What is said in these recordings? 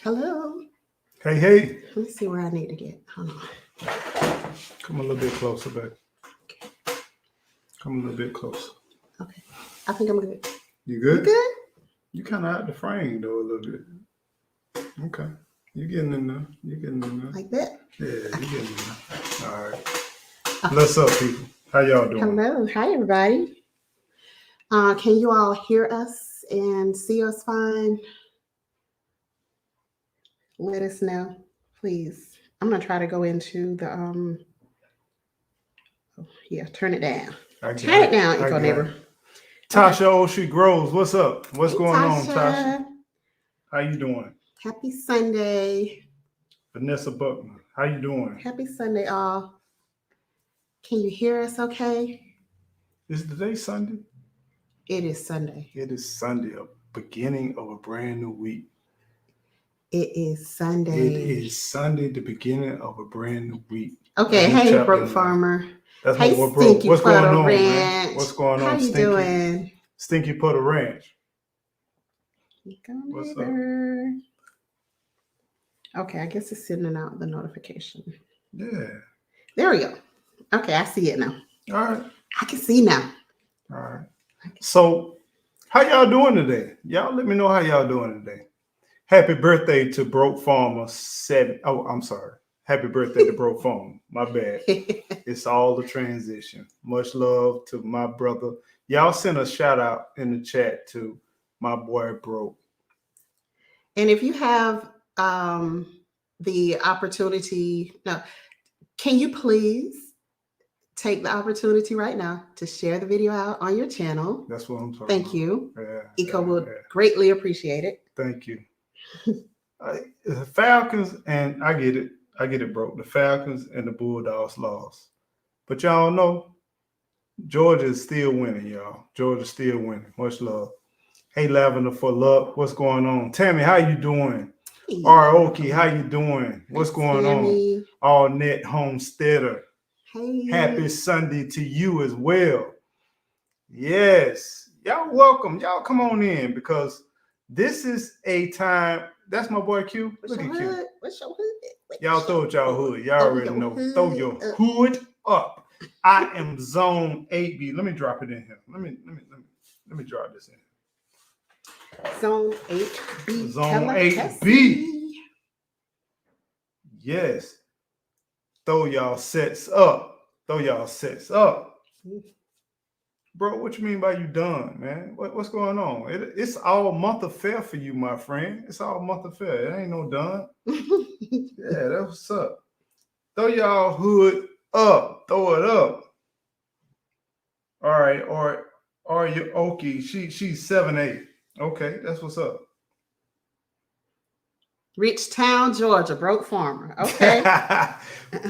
Hello. Hey, hey. Let me see where I need to get. Hold on. Come a little bit closer, babe. Come a little bit closer. Okay. I think I'm good. You You good? good? You kind of out the frame, though, a little bit. Okay. You getting in there. You getting in there. Like that? Yeah, you getting in there. All right. Okay. What's up, people? How y'all doing? Hello. Hi, everybody. Can you all hear us and see us fine? Let us know, please. I'm gonna try to go into the turn it down. Turn it down, Eco Neighbor. Tasha Oshie Groves, what's up? What's Hey, going on, Tasha. Tasha? How you doing? Happy Sunday. Vanessa Buckman, how you doing? Happy Sunday, all. Can you hear us okay? Is today Sunday? It is Sunday. It is Sunday, a beginning of a brand new week. It is Sunday. It is Sunday, the beginning of a brand new week. Okay, hey, broke farmer. That's hey, what broke. What's going on, Ranch. man? What's going on, How you doing? Stinky Putter Ranch. What's up? Okay, I guess it's sending out the notification. Yeah. There we go. Okay, I see it now. All right. I can see now. All right. So, how y'all doing today? Y'all let me know how y'all doing today. Happy birthday to Broke Farmer 7. Oh, I'm sorry. Happy birthday to Broke Farmer. My bad. It's all the transition. Much love to my brother. Y'all send a shout out in the chat to my boy Broke. And if you have the opportunity, can you please take the opportunity right now to share the video out on your channel? That's what I'm talking Thank about. you. Yeah, Eco would greatly appreciate it. Thank you. The Falcons, and I get it, bro. The Falcons and the Bulldogs lost. But y'all know, Georgia is still winning, y'all. Georgia's still winning. Much love. Hey, Lavender for luck. What's going on? Tammy, how you doing? Hey. Aoki, how you doing? What's going Tammy. on? All Net Homesteader. Hey. Happy Sunday to you as well. Yes. Y'all welcome. Y'all come on in because this is a time. That's my boy Q. Look at Q. What's your hood? Y'all throw it y'all hood. Y'all already know. Throw your hood up. I am Zone 8B. Let me drop it in here. Let me drop this in. Zone 8B. Zone 8B. Yes. Throw y'all sets up. Throw y'all sets up. Bro, what you mean by you done, man? What's going on? It's all month of fair for you, my friend. It's all month of fair. It ain't no done. Yeah, that's what's up. Throw y'all hood up. Throw it up. All right. Or you Okie. She's 7'8". Okay, that's what's up. Rich Town, Georgia, broke farmer. Okay.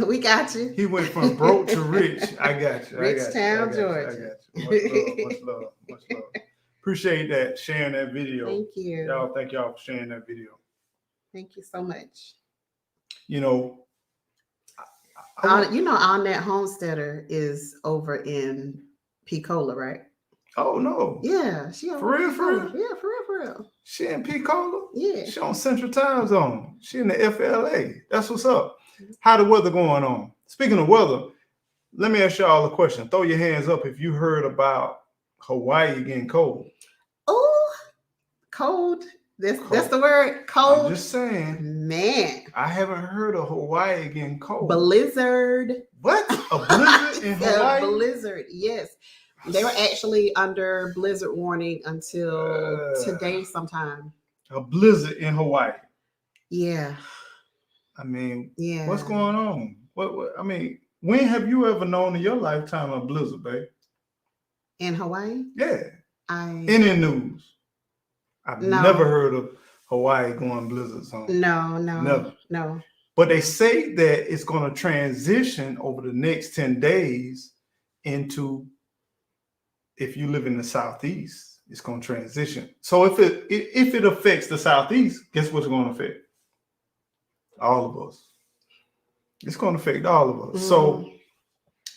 We got you. He went from broke to rich. I got you. Rich Town, Georgia. I got you. Much love. Appreciate that, sharing that video. Thank you. Y'all, thank y'all for sharing that video. Thank you so much. You know, All Net Homesteader is over in Picola, right? Oh no. Yeah, she for real. Yeah, for real. She in Picola? Yeah. She on Central Time Zone. She in the FLA. That's what's up. How the weather going on? Speaking of weather, let me ask y'all a question. Throw your hands up if you heard about Hawaii getting cold. Oh, cold. That's the word, cold. I'm just saying. Man. I haven't heard of Hawaii getting cold. Blizzard. What? A blizzard in Hawaii? A blizzard, yes. They were actually under blizzard warning until today sometime. A blizzard in Hawaii. Yeah. I mean, yeah. What's going on? What I mean, when have you ever known in your lifetime a blizzard, babe? In Hawaii? Yeah. Any news. I've never heard of Hawaii going blizzard zone. No. But they say that it's going to transition over the next 10 days into, if you live in the Southeast, it's going to transition. So if it affects the Southeast, guess what's going to affect? All of us. It's going to affect all of us. So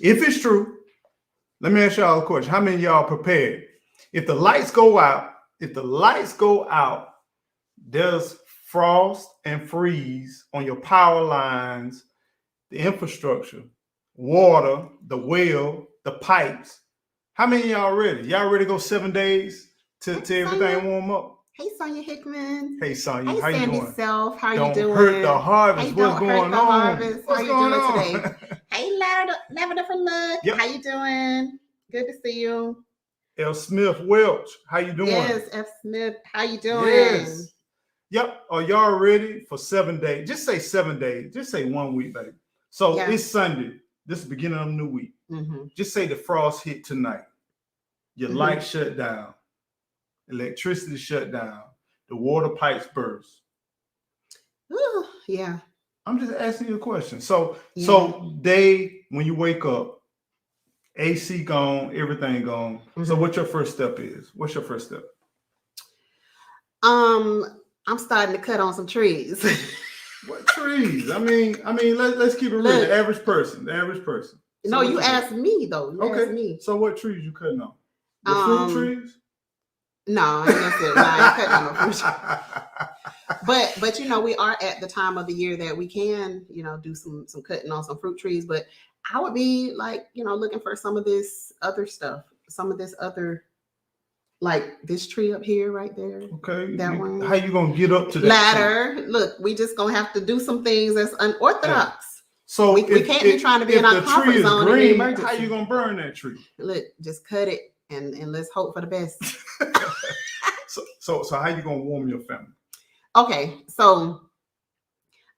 if it's true, let me ask y'all a question. How many of y'all prepared? If the lights go out, there's frost and freeze on your power lines, the infrastructure, water, the well, the pipes. How many of y'all ready? Y'all ready to go 7 days to everything warm up? Hey, Sonia Hickman. Hey, Sonia, Hey, how you Sandy doing? Self. How Don't you doing? hurt the harvest. Hey, What's don't hurt going the on? harvest. What's how you going doing on? today? Hey, Lavender for Look. Yep. How you doing? Good to see you. L. Smith Welch, how you doing? Yes, F. Smith. How you doing? Yes. Yep. Are y'all ready for 7 days? Just say 7 days. Just say 1 week, baby. So Yeah. it's Sunday. This is the beginning of a new week. Just say the frost hit tonight. Your lights shut down. Electricity shut down. The water pipes burst. Ooh, yeah. I'm just asking you a question. So day when you wake up, AC gone, everything gone. So what your first step is? What's your first step? I'm starting to cut on some trees. What trees? I mean, let's keep it real. The average person. So no, you asked me though. You asked me. So what trees you cutting on? The fruit trees? No, I ain't gonna say I ain't cutting on no fruit trees. But you know, we are at the time of the year that we can, you know, do some cutting on some fruit trees. But I would be like, you know, looking for some of this other stuff, some of this other, like this tree up here, right there. Okay. That one. How you gonna get up to that ladder? tree? Look, we just gonna have to do some things that's unorthodox. Yeah. So we can't be trying to be in our comfort zone in an emergency. How you gonna burn that tree? Look, just cut it and let's hope for the best. So how you gonna warm your family? Okay, so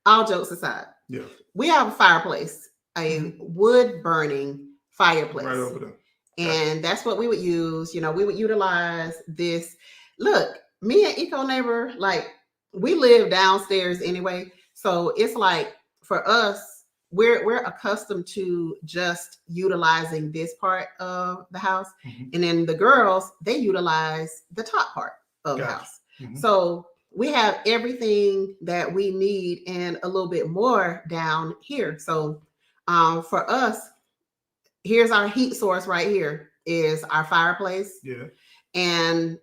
all jokes aside, yeah, we have a fireplace, a wood burning fireplace, right over there, and that's what we would use. You know, we would utilize this. Look, me and Eco Neighbor, like we live downstairs anyway, so it's like for us, we're accustomed to just utilizing this part of the house, and then the girls, they utilize the top part of the house. So we have everything that we need and a little bit more down here. So for us, here's our heat source right here is our fireplace. Yeah. And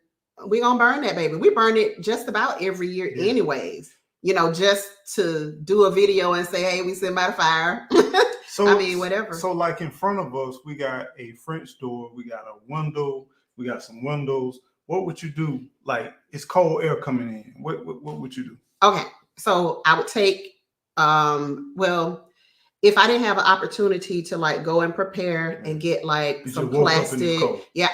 we're gonna burn that baby. We burn it just about every year anyways. You know, just to do a video and say, hey, we sit by the fire. So I mean, whatever. So like in front of us, we got a French door, we got a window, we got some windows. What would you do? Like it's cold air coming in. What would you do? Okay. So I would take well, if I didn't have an opportunity to like go and prepare and get like some plastic,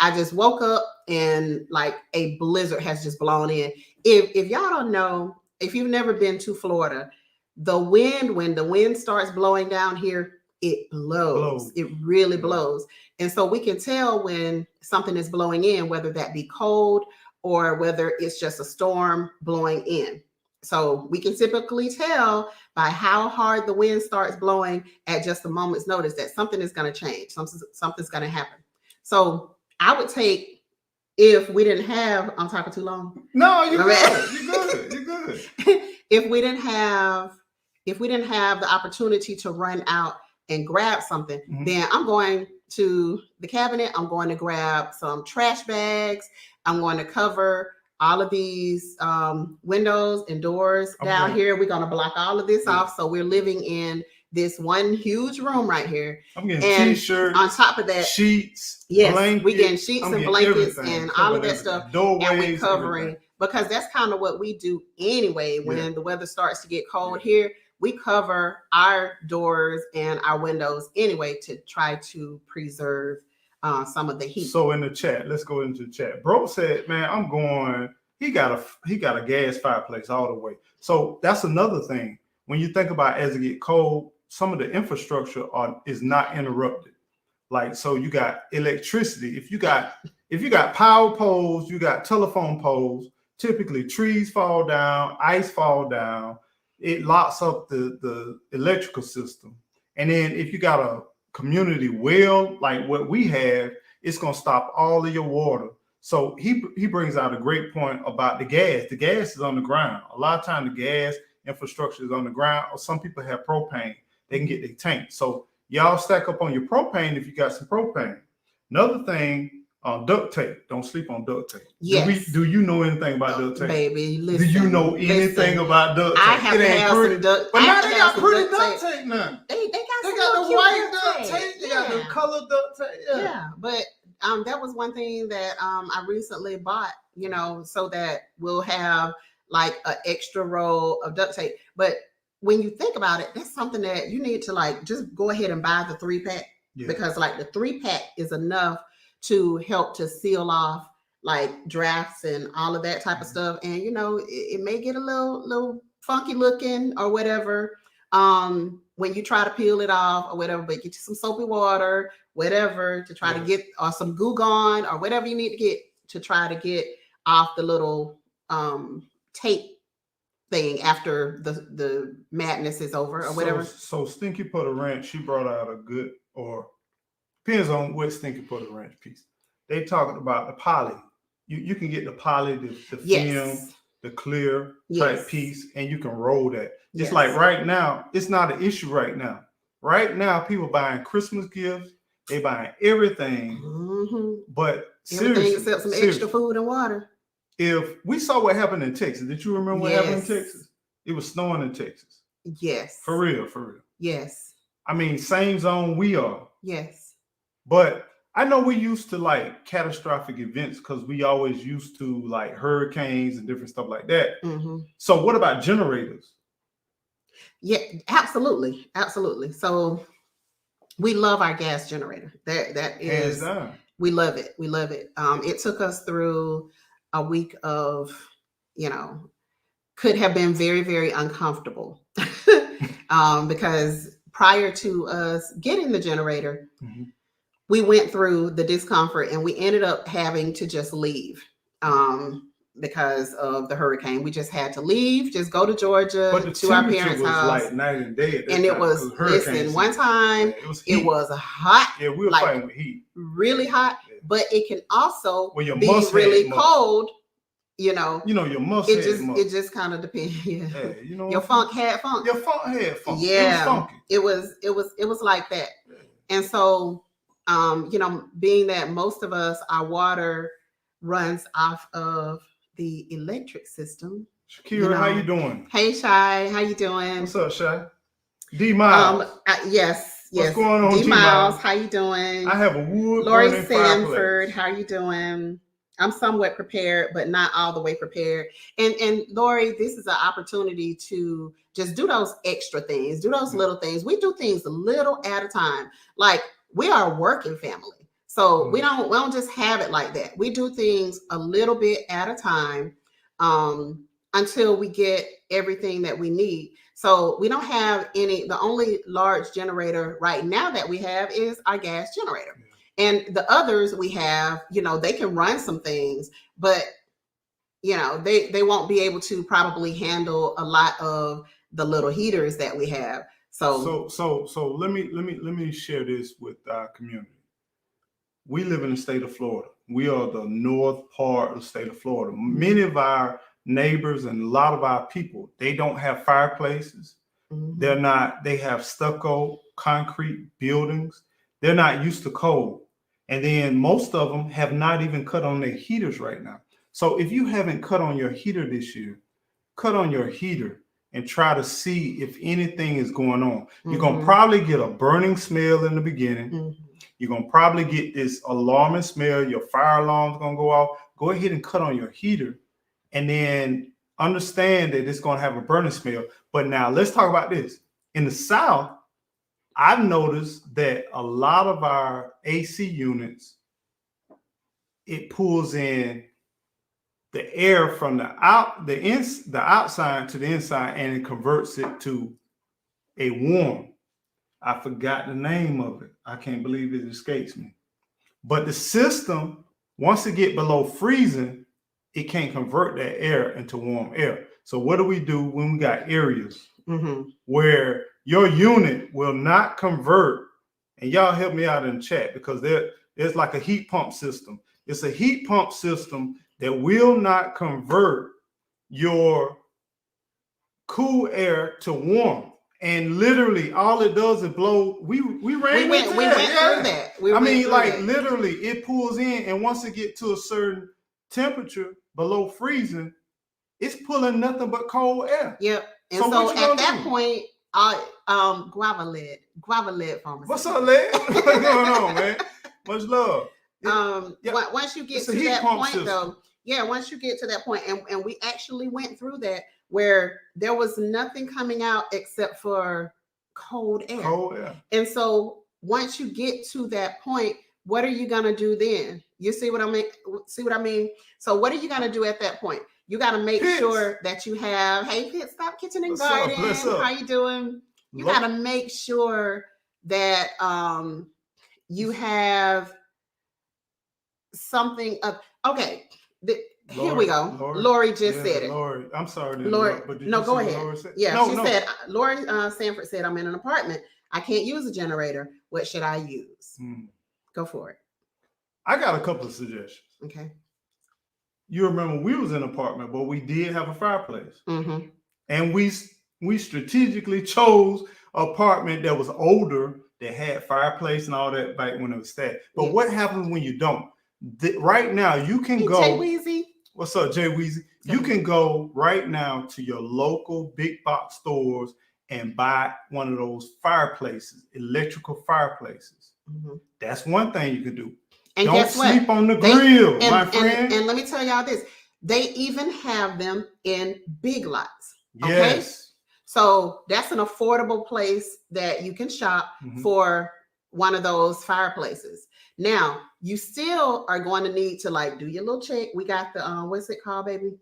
I just woke up and like a blizzard has just blown in. If y'all don't know, if you've never been to Florida, the wind, when the wind starts blowing down here, it blows. It really blows. And so we can tell when something is blowing in, whether that be cold or whether it's just a storm blowing in. So we can typically tell by how hard the wind starts blowing at just a moment's notice that something is going to change. Something's going to happen. So I would take, if we didn't have, I'm talking too long. No, you're good. You're good. If we didn't have the opportunity to run out and grab something, then I'm going to the cabinet. I'm going to grab some trash bags. I'm going to cover all of these windows and doors down here. We're going to block all of this off. So we're living in this one huge room right here. I'm getting t-shirts. On top of that, sheets, blankets, we getting sheets and blankets and all of that stuff. Doorways, and we're covering because that's kind of what we do anyway. When the weather starts to get cold here, we cover our doors and our windows anyway to try to preserve some of the heat. So in the chat, let's go into the chat. Bro said, man, I'm going, he got a gas fireplace all the way. So that's another thing. When you think about as it get cold, some of the infrastructure is not interrupted. Like, so you got electricity. If you got power poles, you got telephone poles, typically trees fall down, ice fall down, it locks up the electrical system. And then if you got a community well, like what we have, it's going to stop all of your water. So he brings out a great point about the gas. The gas is on the ground. A lot of time the gas infrastructure is on the ground, or some people have propane. They can get their tank. So y'all stack up on your propane if you got some propane. Another thing, Duct tape. Don't sleep on duct tape. Yes. Do you know anything about duct tape? Baby, listen. Do you know anything about duct tape? I have to have some duct. But now they got pretty duct tape now. They got the white duct tape. They got the color duct tape. Yeah, but that was one thing that I recently bought. You know, so that we'll have like an extra roll of duct tape. But when you think about it, that's something that you need to like just go ahead and buy the 3-pack, because like the 3-pack is enough to help to seal off like drafts and all of that type of stuff. And you know, it may get a little funky looking or whatever when you try to peel it off or whatever, but get you some soapy water, whatever, to try to get, or some Goo Gone or whatever you need to get to try to get off the little tape thing after the madness is over or whatever. So Stinky Putter Ranch, she brought out a good, or depends on what Stinky Putter Ranch piece. They talking about the poly. You can get the poly, the film, the clear type piece, and you can roll that. It's like right now, it's not an issue right now. Right now, people buying Christmas gifts, they buying everything, but everything except some extra food and water. If we saw what happened in Texas, did you remember what happened in Texas? It was snowing in Texas. Yes. For real. Yes. I mean, same zone we are. Yes. But I know we used to like catastrophic events because we always used to like hurricanes and different stuff like that. So what about generators? Yeah, absolutely. So we love our gas generator. That is, we love it. It took us through a week of, you know, could have been very, very uncomfortable because prior to us getting the generator, we went through the discomfort and we ended up having to just leave because of the hurricane. We just had to leave, just go to Georgia to our parents' house. Like night and day. And it was, listen, one time it was hot. Yeah, we were fighting with heat. Really hot, but it can also be really cold. You know, your muscle. It just kind of depends. Yeah, you know, your funk had funk. Your funk had funk. Yeah, it was like that. And so, you know, being that most of us, our water runs off of the electric system. Shakira, you know, how you doing? Hey, Shy, how you doing? What's up, Shy? D Miles. Yes. What's going on, D Miles? How you doing? I have a wood. Lori Sanford, how you doing? I'm somewhat prepared, but not all the way prepared. And Lori, this is an opportunity to just do those extra things, do those little things. We do things a little at a time. Like, we are a working family. So we don't just have it like that. We do things a little bit at a time until we get everything that we need. So we don't have the only large generator right now that we have is our gas generator. And the others we have, you know, they can run some things, but you know, they won't be able to probably handle a lot of the little heaters that we have. So let me share this with our community. We live in the state of Florida. We are the north part of the state of Florida. Many of our neighbors and a lot of our people, they don't have fireplaces. They have stucco concrete buildings. They're not used to cold. And then most of them have not even cut on their heaters right now. So if you haven't cut on your heater this year, cut on your heater and try to see if anything is going on. You're going to probably get a burning smell in the beginning. You're going to probably get this alarming smell. Your fire alarm's going to go off. Go ahead and cut on your heater and then understand that it's going to have a burning smell. But now let's talk about this. In the South, I've noticed that a lot of our AC units, it pulls in the air from the outside to the inside, and it converts it to a warm. I forgot the name of it. I can't believe it escapes me. But the system, once it get below freezing, it can't convert that air into warm air. So what do we do when we got areas where your unit will not convert? And y'all help me out in the chat, because there's like a heat pump system. It's a heat pump system that will not convert your cool air to warm. And literally, all it does is blow. We ran We went into through that. We I went mean, through like that. literally, it pulls in, and once it get to a certain temperature below freezing, it's pulling nothing but cold air. Yep. And So what so you at gonna that do? point, guava lid pharmacy. What's up, lad? What's going on, man? Much love. Once you get it's a to heat that pump point, system. though, yeah, once you get to that point, and we actually went through that where there was nothing coming out except for cold air. Cold air. And so once you get to that point, what are you gonna do then? You see what I mean? See what I mean? So what are you gonna do at that point? You got to make Pitts. sure that you have, hey, Pit Stop Kitchen and What's up? Garden. Bless up. How you doing? You got to make sure that you have something of, okay. Here we go. Lori just said it. Lori, I'm sorry. Lori, but did no, you go see what ahead. Lori said? Yeah, no, she no. said, Lori Sanford said, I'm in an apartment. I can't use a generator. What should I use? Go for it. I got a couple of suggestions. Okay. You remember we was in an apartment, but we did have a fireplace. Mm-hmm. And we strategically chose an apartment that was older, that had fireplace and all that back when it was that. But what happens when you don't? Right now, you can go. Jay Weezy. What's up, Jay Weezy? You can go right now to your local big box stores and buy one of those fireplaces, electrical fireplaces. Mm-hmm. That's one thing you can do. And don't guess what? sleep on the grill, my friend. And let me tell y'all this. They even have them in Big Lots. Okay? Yes. So that's an affordable place that you can shop for one of those fireplaces. Now, you still are going to need to like do your little check. We got the what's it called, baby?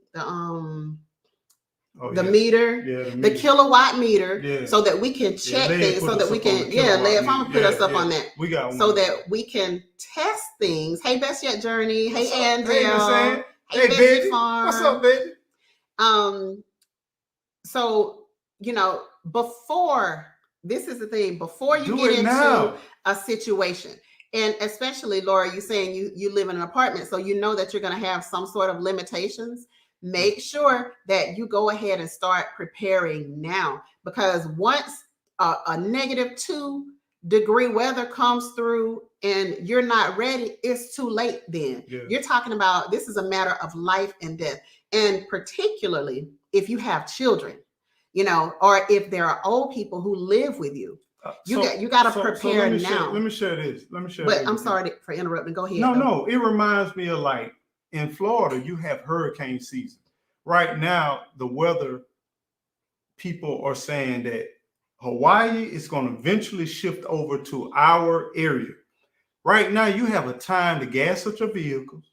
The meter, the kilowatt meter, so that we can check things, so that we can, I'm gonna put us up on that. We got one. So that we can test things. Hey, Best Yet Journey. Hey, Andrea. Hey, baby. What's up, baby? So, before, this is the thing, before you get into a situation, and especially, Laura, you saying you live in an apartment, so you know that you're going to have some sort of limitations. Make sure that you go ahead and start preparing now, because once a -2-degree weather comes through and you're not ready, it's too late then. Yeah. You're talking about, this is a matter of life and death. And particularly if you have children, or if there are old people who live with you. You got to prepare now. Let me share this. But I'm sorry for interrupting. Go ahead. No. It reminds me of, like, in Florida, you have hurricane season. Right now, the weather people are saying that Hawaii is going to eventually shift over to our area. Right now, you have a time to gas up your vehicles.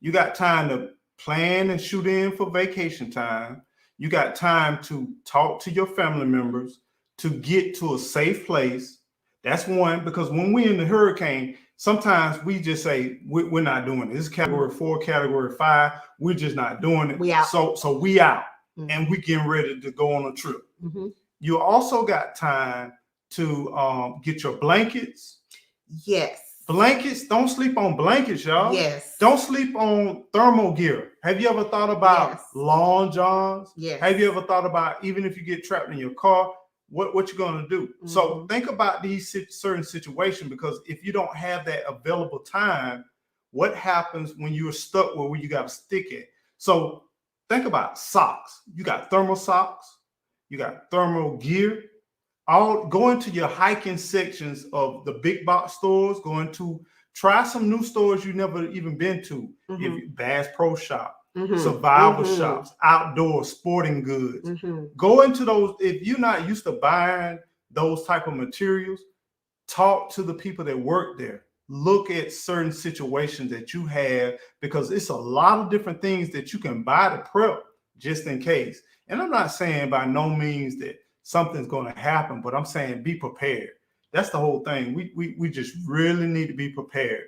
You got time to plan and shoot in for vacation time. You got time to talk to your family members, to get to a safe place. That's one, because when we're in the hurricane, sometimes we just say we're not doing it. This is category 4, category 5. We're just not doing it. We out. So we out, and we getting ready to go on a trip. You also got time to get your blankets. Yes. Blankets. Don't sleep on blankets, y'all. Yes. Don't sleep on thermal gear. Have you ever thought about long johns? Yes. Have you ever thought about, even if you get trapped in your car, what you're going to do? So think about these certain situations, because if you don't have that available time, what happens when you're stuck where you got to stick it? So think about socks. You got thermal socks. You got thermal gear. Go into your hiking sections of the big box stores. Try some new stores you've never even been to. Bass Pro Shop. Survival shops, outdoor sporting goods. Go into those. If you're not used to buying those type of materials, talk to the people that work there. Look at certain situations that you have, because it's a lot of different things that you can buy to prep just in case. And I'm not saying by no means that something's going to happen, but I'm saying be prepared. That's the whole thing. We just really need to be prepared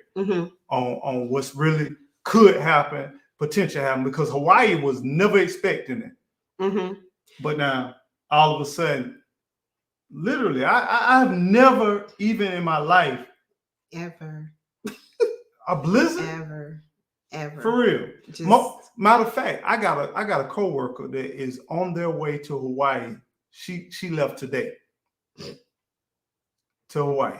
on what's really could happen. Potential happen, because Hawaii was never expecting it. But now all of a sudden, literally, I've never, even in my life, ever a blizzard, ever for real. Matter of fact, I got a coworker that is on their way to Hawaii. She left today. to Hawaii.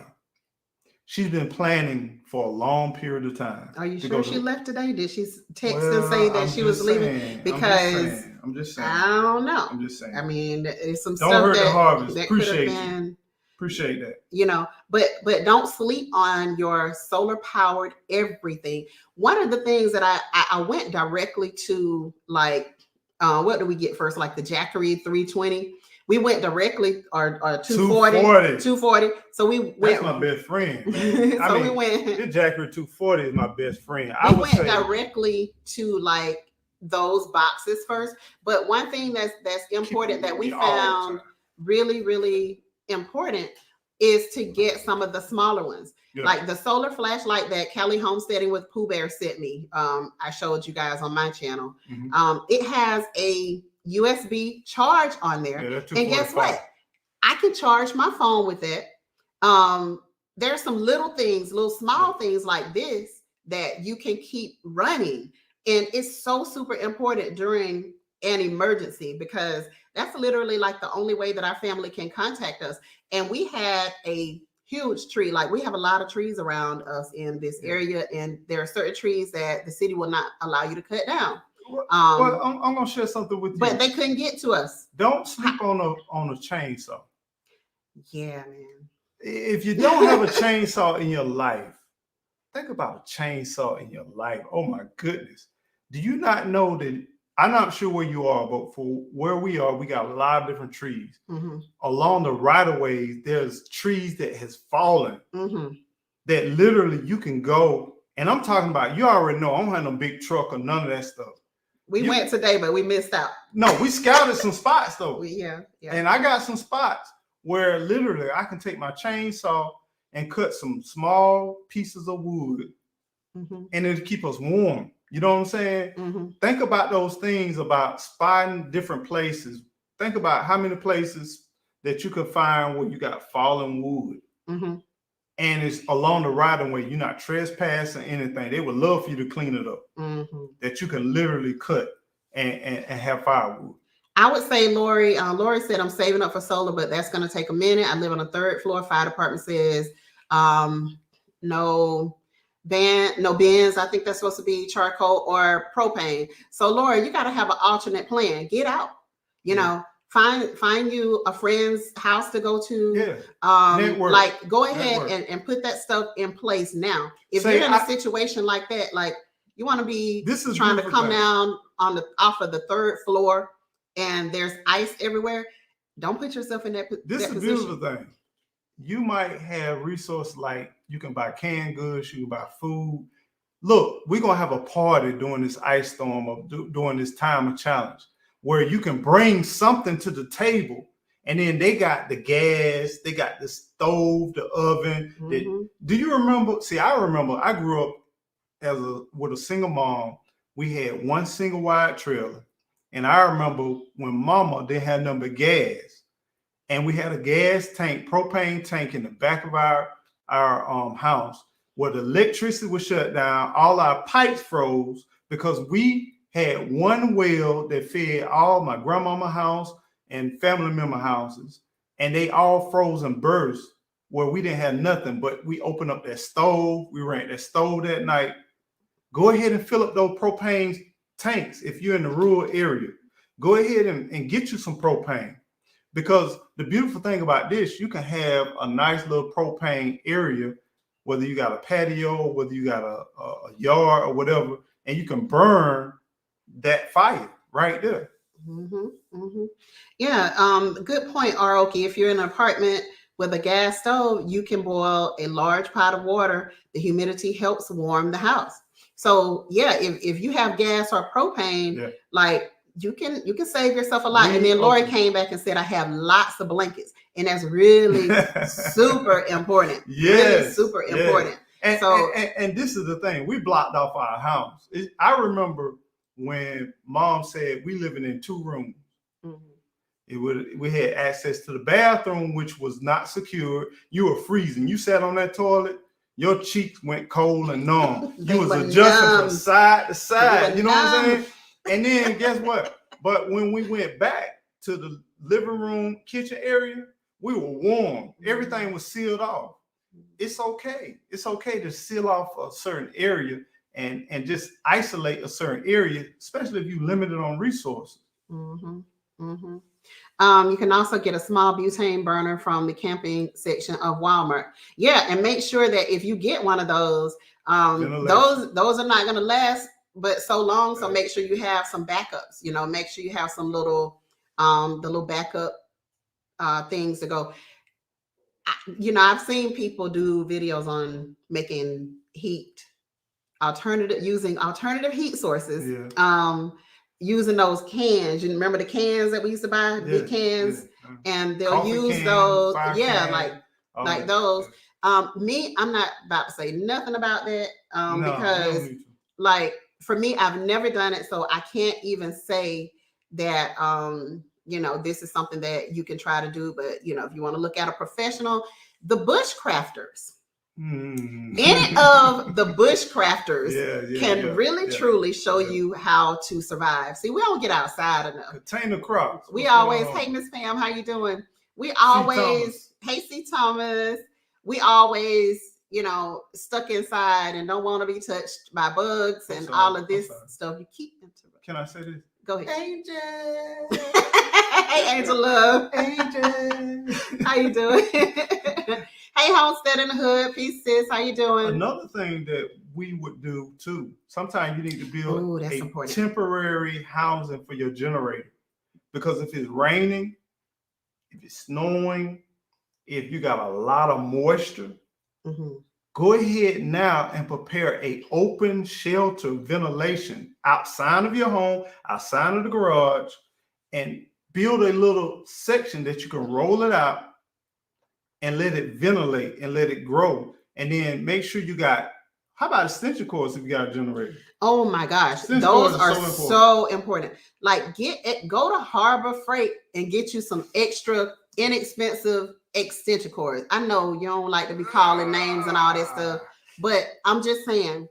She's been planning for a long period of time. Are you sure she left today? Did she text and Well, say that I'm she was just leaving? saying, Because I'm just saying. I don't know. I'm just saying. I mean, it's some Don't stuff hurt the that harvest. that could have Appreciate been. you. Appreciate that. You know, but don't sleep on your solar powered everything. One of the things that I went directly to, like, what do we get first? Like the Jackery 320. We went directly, or 240. 240. So we went. That's my best friend, man. So we went. The Jackery 240 is my best friend. We went directly to like those boxes first. But one thing that's important that we found really, really important is to get some of the smaller ones. Yeah. Like the solar flashlight that Cali Homesteading with Pooh Bear sent me. I showed you guys on my channel. Mm-hmm. It has a USB charge on there. Yeah, and guess what? I can charge my phone with it. There's some little things, little small things like this that you can keep running. And it's so super important during an emergency, because that's literally like the only way that our family can contact us. And we had a huge tree. Like, we have a lot of trees around us in this area, and there are certain trees that the city will not allow you to cut down. Well, I'm gonna share something with you. But they couldn't get to us. Don't sleep on a chainsaw. Yeah, man. If you don't have a chainsaw in your life, think about a chainsaw in your life. Oh my goodness. Do you not know that? I'm not sure where you are, but for where we are, we got a lot of different trees. Mm-hmm. Along the right of ways, there's trees that has fallen, mm-hmm. that literally you can go. And I'm talking about, you already know, I don't have no big truck or none of that stuff. We went today, but we missed out. No, we scouted some spots though. Yeah. And I got some spots where literally I can take my chainsaw and cut some small pieces of wood, mm-hmm. and it'll keep us warm. You know what I'm saying? Mm-hmm. Think about those things, about spotting different places. Think about how many places that you could find where you got fallen wood. Mm-hmm. And it's along the right of way. You're not trespassing anything. They would love for you to clean it up. Mm-hmm. That you can literally cut and have firewood. I would say, Lori said, I'm saving up for solar, but that's going to take a minute. I live on a 3rd floor. Fire department says no bins. I think that's supposed to be charcoal or propane. So, Lori, you got to have an alternate plan. Get out. You know, find you a friend's house to go to. Yeah. Network. Like, go ahead and put that stuff in place now. If you're in a situation like that, like, you want to be trying to come down off of the 3rd floor and there's ice everywhere, don't put yourself in that position. This is a beautiful thing. You might have resources like you can buy canned goods, you can buy food. Look, we're going to have a party during this ice storm, or during this time of challenge, where you can bring something to the table. And then they got the gas, they got the stove, the oven. Mm-hmm. Do you remember? See, I remember I grew up with a single mom. We had one single wide trailer. And I remember when mama didn't have nothing but gas. And we had a gas tank, propane tank in the back of our house, where the electricity was shut down. All our pipes froze because we had one well that fed all my grandmama house and family member houses. And they all froze and burst, where we didn't have nothing. But we opened up that stove. We ran that stove that night. Go ahead and fill up those propane tanks. If you're in the rural area, go ahead and get you some propane, because the beautiful thing about this, you can have a nice little propane area, whether you got a patio, whether you got a yard or whatever, and you can burn that fire right there. Mm-hmm, mm-hmm. Yeah, good point, Aroki. If you're in an apartment with a gas stove, you can boil a large pot of water. The humidity helps warm the house. So yeah, if you have gas or propane, like you can save yourself a lot. And then Lori came back and said, I have lots of blankets, and that's really super important. Yes, really super important. And so, and this is the thing, we blocked off our house. I remember when mom said we living in 2 rooms. Mm-hmm. We had access to the bathroom, which was not secure. You were freezing. You sat on that toilet. Your cheeks went cold and numb. You was adjusting from side to side. You know what I'm saying? And then guess what? But when we went back to the living room, kitchen area, We were warm. Everything was sealed off. It's okay. It's okay to seal off a certain area and just isolate a certain area, especially if you're limited on resources. Mm-hmm. Mm-hmm. You can also get a small butane burner from the camping section of Walmart. Yeah, and make sure that if you get one of those, those are not going to last but so long. So make sure you have some backups. You know, make sure you have some little the little backup things to go. I've seen people do videos on making heat using alternative heat sources. Yeah. Using those cans. You remember the cans that we used to buy, big cans, and they'll Coffee use can, those. Yeah, can, like those. Me, I'm not about to say nothing about that because, like, for me, I've never done it, so I can't even say that. This is something that you can try to do, but if you want to look at a professional, the bushcrafters. Any of the bushcrafters can really truly show you how to survive. See, we don't get outside enough. Container crops. We always, hey Miss Pam, how you doing? We always, hey C. Thomas. We always, stuck inside and don't want to be touched by bugs and all of this stuff. You keep interrupting. Can I say this? Go ahead. Angel. Hey Angel Love. Angel. How you doing? Hey, Homestead in the Hood. Peace, sis. How you doing? Another thing that we would do too, sometimes you need to build temporary housing for your generator. Because if it's raining, if it's snowing, if you got a lot of moisture, go ahead now and prepare a open shelter ventilation outside of your home, outside of the garage, and build a little section that you can roll it out and let it ventilate and let it grow. And then make sure you got, how about extension cords if you got a generator? Oh my gosh, those are so important. Like go to Harbor Freight and get you some extra inexpensive extension cords. I know you don't like to be calling names and all that stuff, but I'm just saying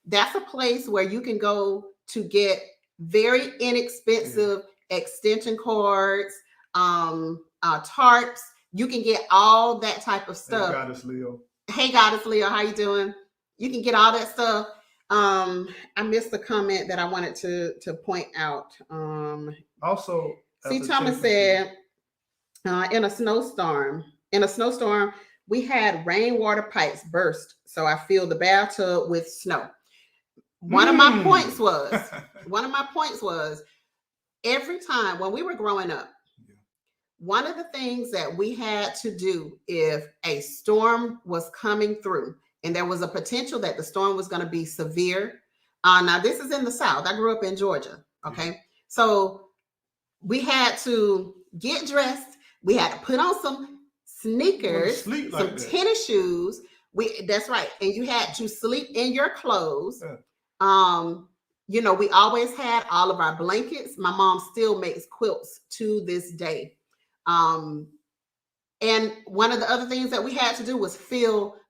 that's a place where you can go to get very inexpensive extension cords, tarps. You can get all that type of stuff. Hey, Goddess Leo. Hey, Goddess Leo, how you doing? You can get all that stuff. I missed the comment that I wanted to point out. Also, C. Thomas said, in a snowstorm, we had rainwater pipes burst, so I filled the bathtub with snow. One of my points was, every time when we were growing up, one of the things that we had to do if a storm was coming through and there was a potential that the storm was going to be severe. Now, this is in the South. I grew up in Georgia. Okay. So we had to get dressed. We had to put on some sneakers, some tennis shoes. That's right. And you had to sleep in your clothes. We always had all of our blankets. My mom still makes quilts to this day. And one of the other things that we had to do was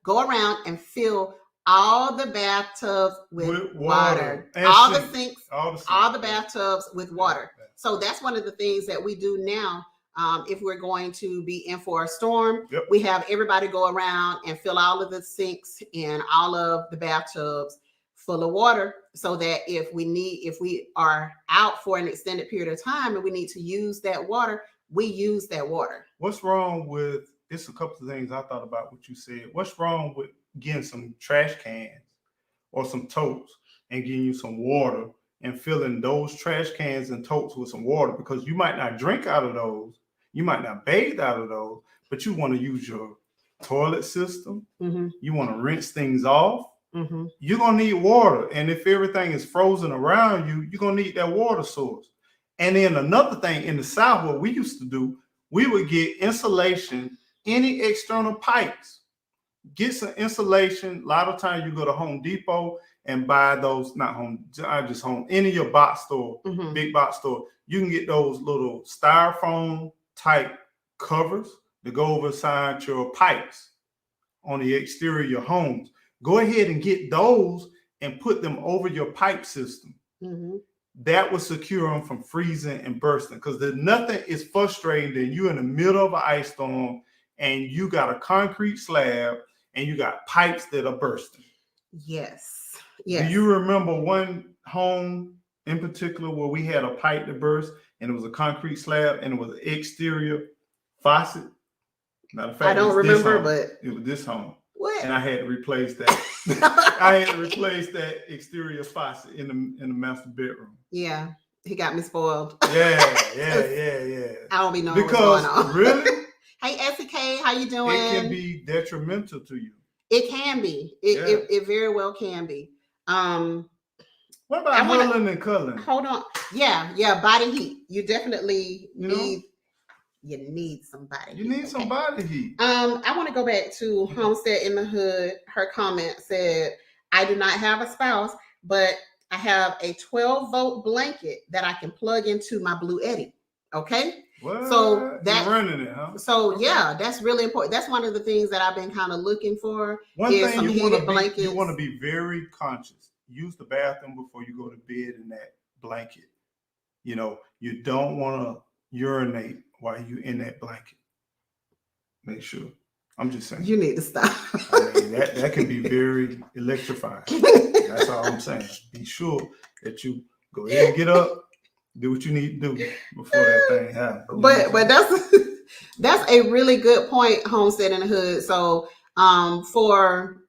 go around and fill all the bathtubs with water. All the sinks, all the bathtubs with water. So that's one of the things that we do now. If we're going to be in for a storm, we have everybody go around and fill all of the sinks and all of the bathtubs full of water, so that if we are out for an extended period of time and we need to use that water, we use that water. What's wrong with, it's a couple of things I thought about what you said. What's wrong with getting some trash cans or some totes and getting you some water and filling those trash cans and totes with some water? Because you might not drink out of those, you might not bathe out of those, but you want to use your toilet system. You want to rinse things off. You're going to need water. And if everything is frozen around you, you're going to need that water source. And then another thing in the South, what we used to do, we would get insulation, any external pipes, get some insulation. A lot of times you go to Home Depot and buy those, any of your box store, big box store, you can get those little styrofoam type covers to go over inside your pipes on the exterior of your homes. Go ahead and get those and put them over your pipe system. that would secure them from freezing and bursting. Because there's nothing is frustrating than you in the middle of an ice storm and you got a concrete slab and you got pipes that are bursting. Yes. Do you remember one home in particular where we had a pipe that burst and it was a concrete slab and it was an exterior faucet? Matter of fact, I don't remember, but it was this home. What? And I had to replace that. I had to replace that exterior faucet in the master bedroom. Yeah, he got me spoiled. Yeah. I don't be knowing what's going on. Really? Hey, SK, how you doing? It can be detrimental to you. It can be. It very well can be. What about huddling and cuddling? Hold on. Yeah, body heat. You definitely need. You need somebody. You need some body heat. I want to go back to Homestead in the Hood. Her comment said, "I do not have a spouse, but I have a 12-volt blanket that I can plug into my Blue Eddy." Okay. What? So that's running it, huh? So yeah, that's really important. That's one of the things that I've been kind of looking for. One thing some you blankets. want to be very conscious. Use the bathroom before you go to bed in that blanket. You don't want to urinate while you're in that blanket. Make sure. I'm just saying. You need to stop. I mean, that can be very electrifying. That's all I'm saying. Be sure that you go ahead and get up, do what you need to do before that thing happens. But that's a really good point, Homestead in the Hood. So for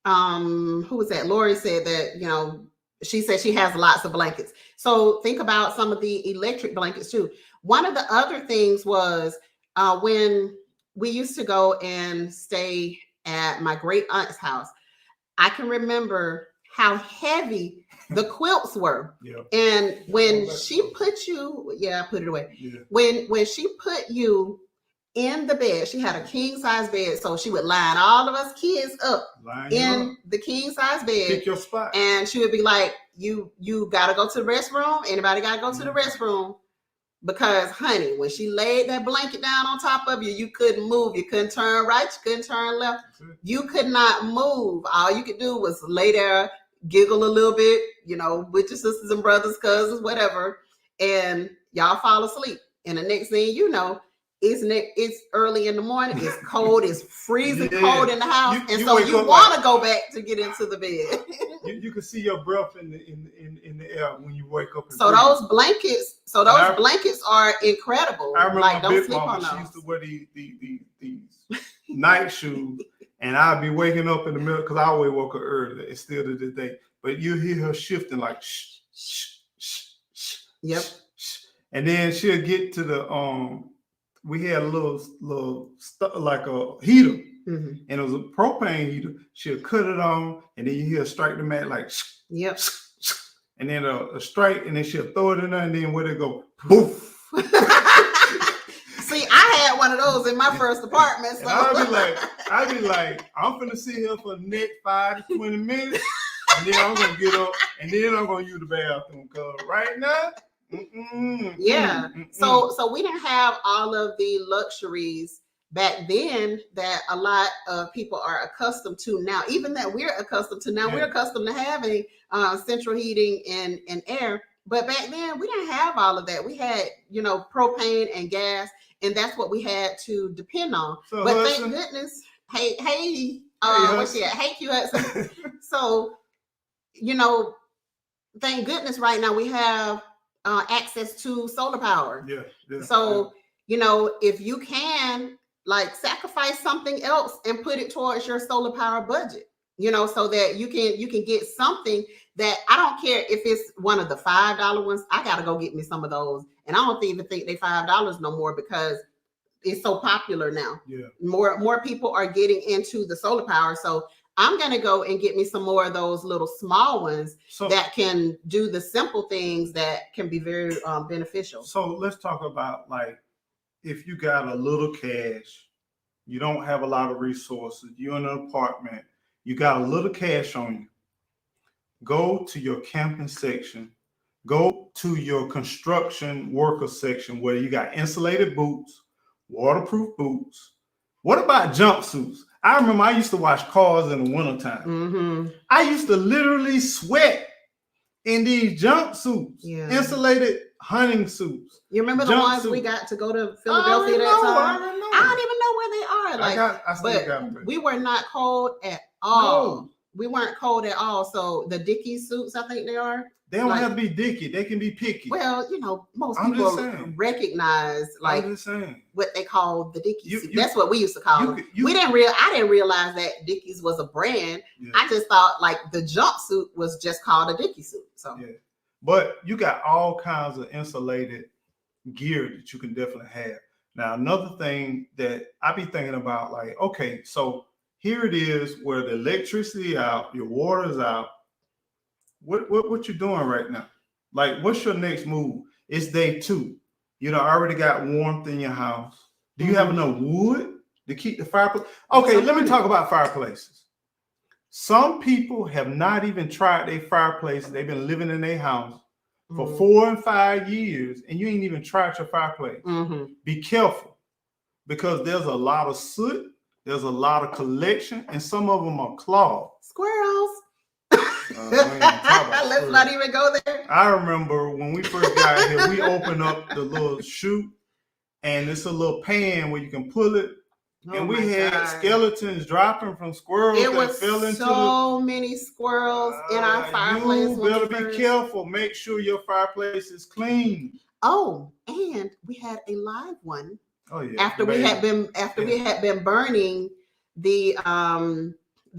who was that? Lori said that, she said she has lots of blankets. So think about some of the electric blankets too. One of the other things was when we used to go and stay at my great aunt's house, I can remember how heavy the quilts were. Yeah. And when she put you, I put it away. Yeah. When she put you in the bed, she had a king size bed, so she would line all of us kids up the king size bed. Pick your spot. And she would be like, you gotta go to the restroom. Anybody gotta go to the restroom? Because honey, when she laid that blanket down on top of you, you couldn't move. You couldn't turn right, you couldn't turn left. You could not move. All you could do was lay there, giggle a little bit, with your sisters and brothers, cousins, whatever, and y'all fall asleep. And the next thing you know, it's early in the morning, it's cold, it's freezing cold in the house, and so you want to go back to get into the bed. you can see your breath in the air when you wake up. So those blankets are incredible. I remember my don't big sleep mama, on those. she used to wear these night shoes, and I'd be waking up in the middle because I always woke up early. It's still to this day, but you hear her shifting like shh, shh, shh, shh. Yep. Shh. And then she'll get to the we had a little like a heater, and it was a propane heater. She'll cut it on, and then you hear her strike the mat like, yep, and then a strike, and then she'll throw it in there, and then where they go, poof. See, I had one of those in my first apartment. So. I'd be like, I'm finna sit here for the next 5 to 20 minutes, and then I'm gonna get up, and then I'm gonna use the bathroom. Cause right now. So we didn't have all of the luxuries back then that a lot of people are accustomed to now, even that we're accustomed to now. We're accustomed to having central heating and air, but back then we didn't have all of that. We had propane and gas, and that's what we had to depend on. So but Hudson, thank goodness, hey what's that? Hey Q Hudson. So thank goodness right now we have access to solar power. So if you can sacrifice something else and put it towards your solar power budget, so that you can get something that, I don't care if it's one of the $5 ones. I gotta go get me some of those, and I don't even think they $5 no more because it's so popular now. More people are getting into the solar power, so I'm going to go and get me some more of those little small ones that can do the simple things that can be very beneficial. So let's talk about if you got a little cash, you don't have a lot of resources, you're in an apartment, you got a little cash on you, go to your camping section, go to your construction worker section where you got insulated boots, waterproof boots. What about jumpsuits? I remember I used to wash cars in the wintertime. I used to literally sweat in these jumpsuits, insulated hunting suits. You remember the ones we got to go to Philadelphia that time? I don't even know where they are. But we were not cold at all. No. We weren't cold at all. So the Dickies suits, I think they are. They don't have to be Dickie. They can be picky. Well, most people recognize what they call the Dickies. That's what we used to call them. I didn't realize that Dickies was a brand. Yeah. I just thought like the jumpsuit was just called a Dickie suit. So yeah. But you got all kinds of insulated gear that you can definitely have. Now, another thing that I be thinking about, like, okay, so here it is where the electricity out, your water's out. What you doing right now? Like, what's your next move? It's day 2. You know, already got warmth in your house. Do you have enough wood to keep the fireplace? Okay, let me talk about fireplaces. Some people have not even tried their fireplace. They've been living in their house for 4 and 5 years, and you ain't even tried your fireplace. Be careful, because there's a lot of soot, there's a lot of collection, and some of them are clogged. Squirrels. Let's not even go there. I remember when we first got here, we opened up the little chute, and it's a little pan where you can pull it. And we had skeletons dropping from squirrels. It was so many squirrels in our fireplace. You better be careful. Make sure your fireplace is clean. Oh, and we had a live one. Oh yeah. After we had been burning the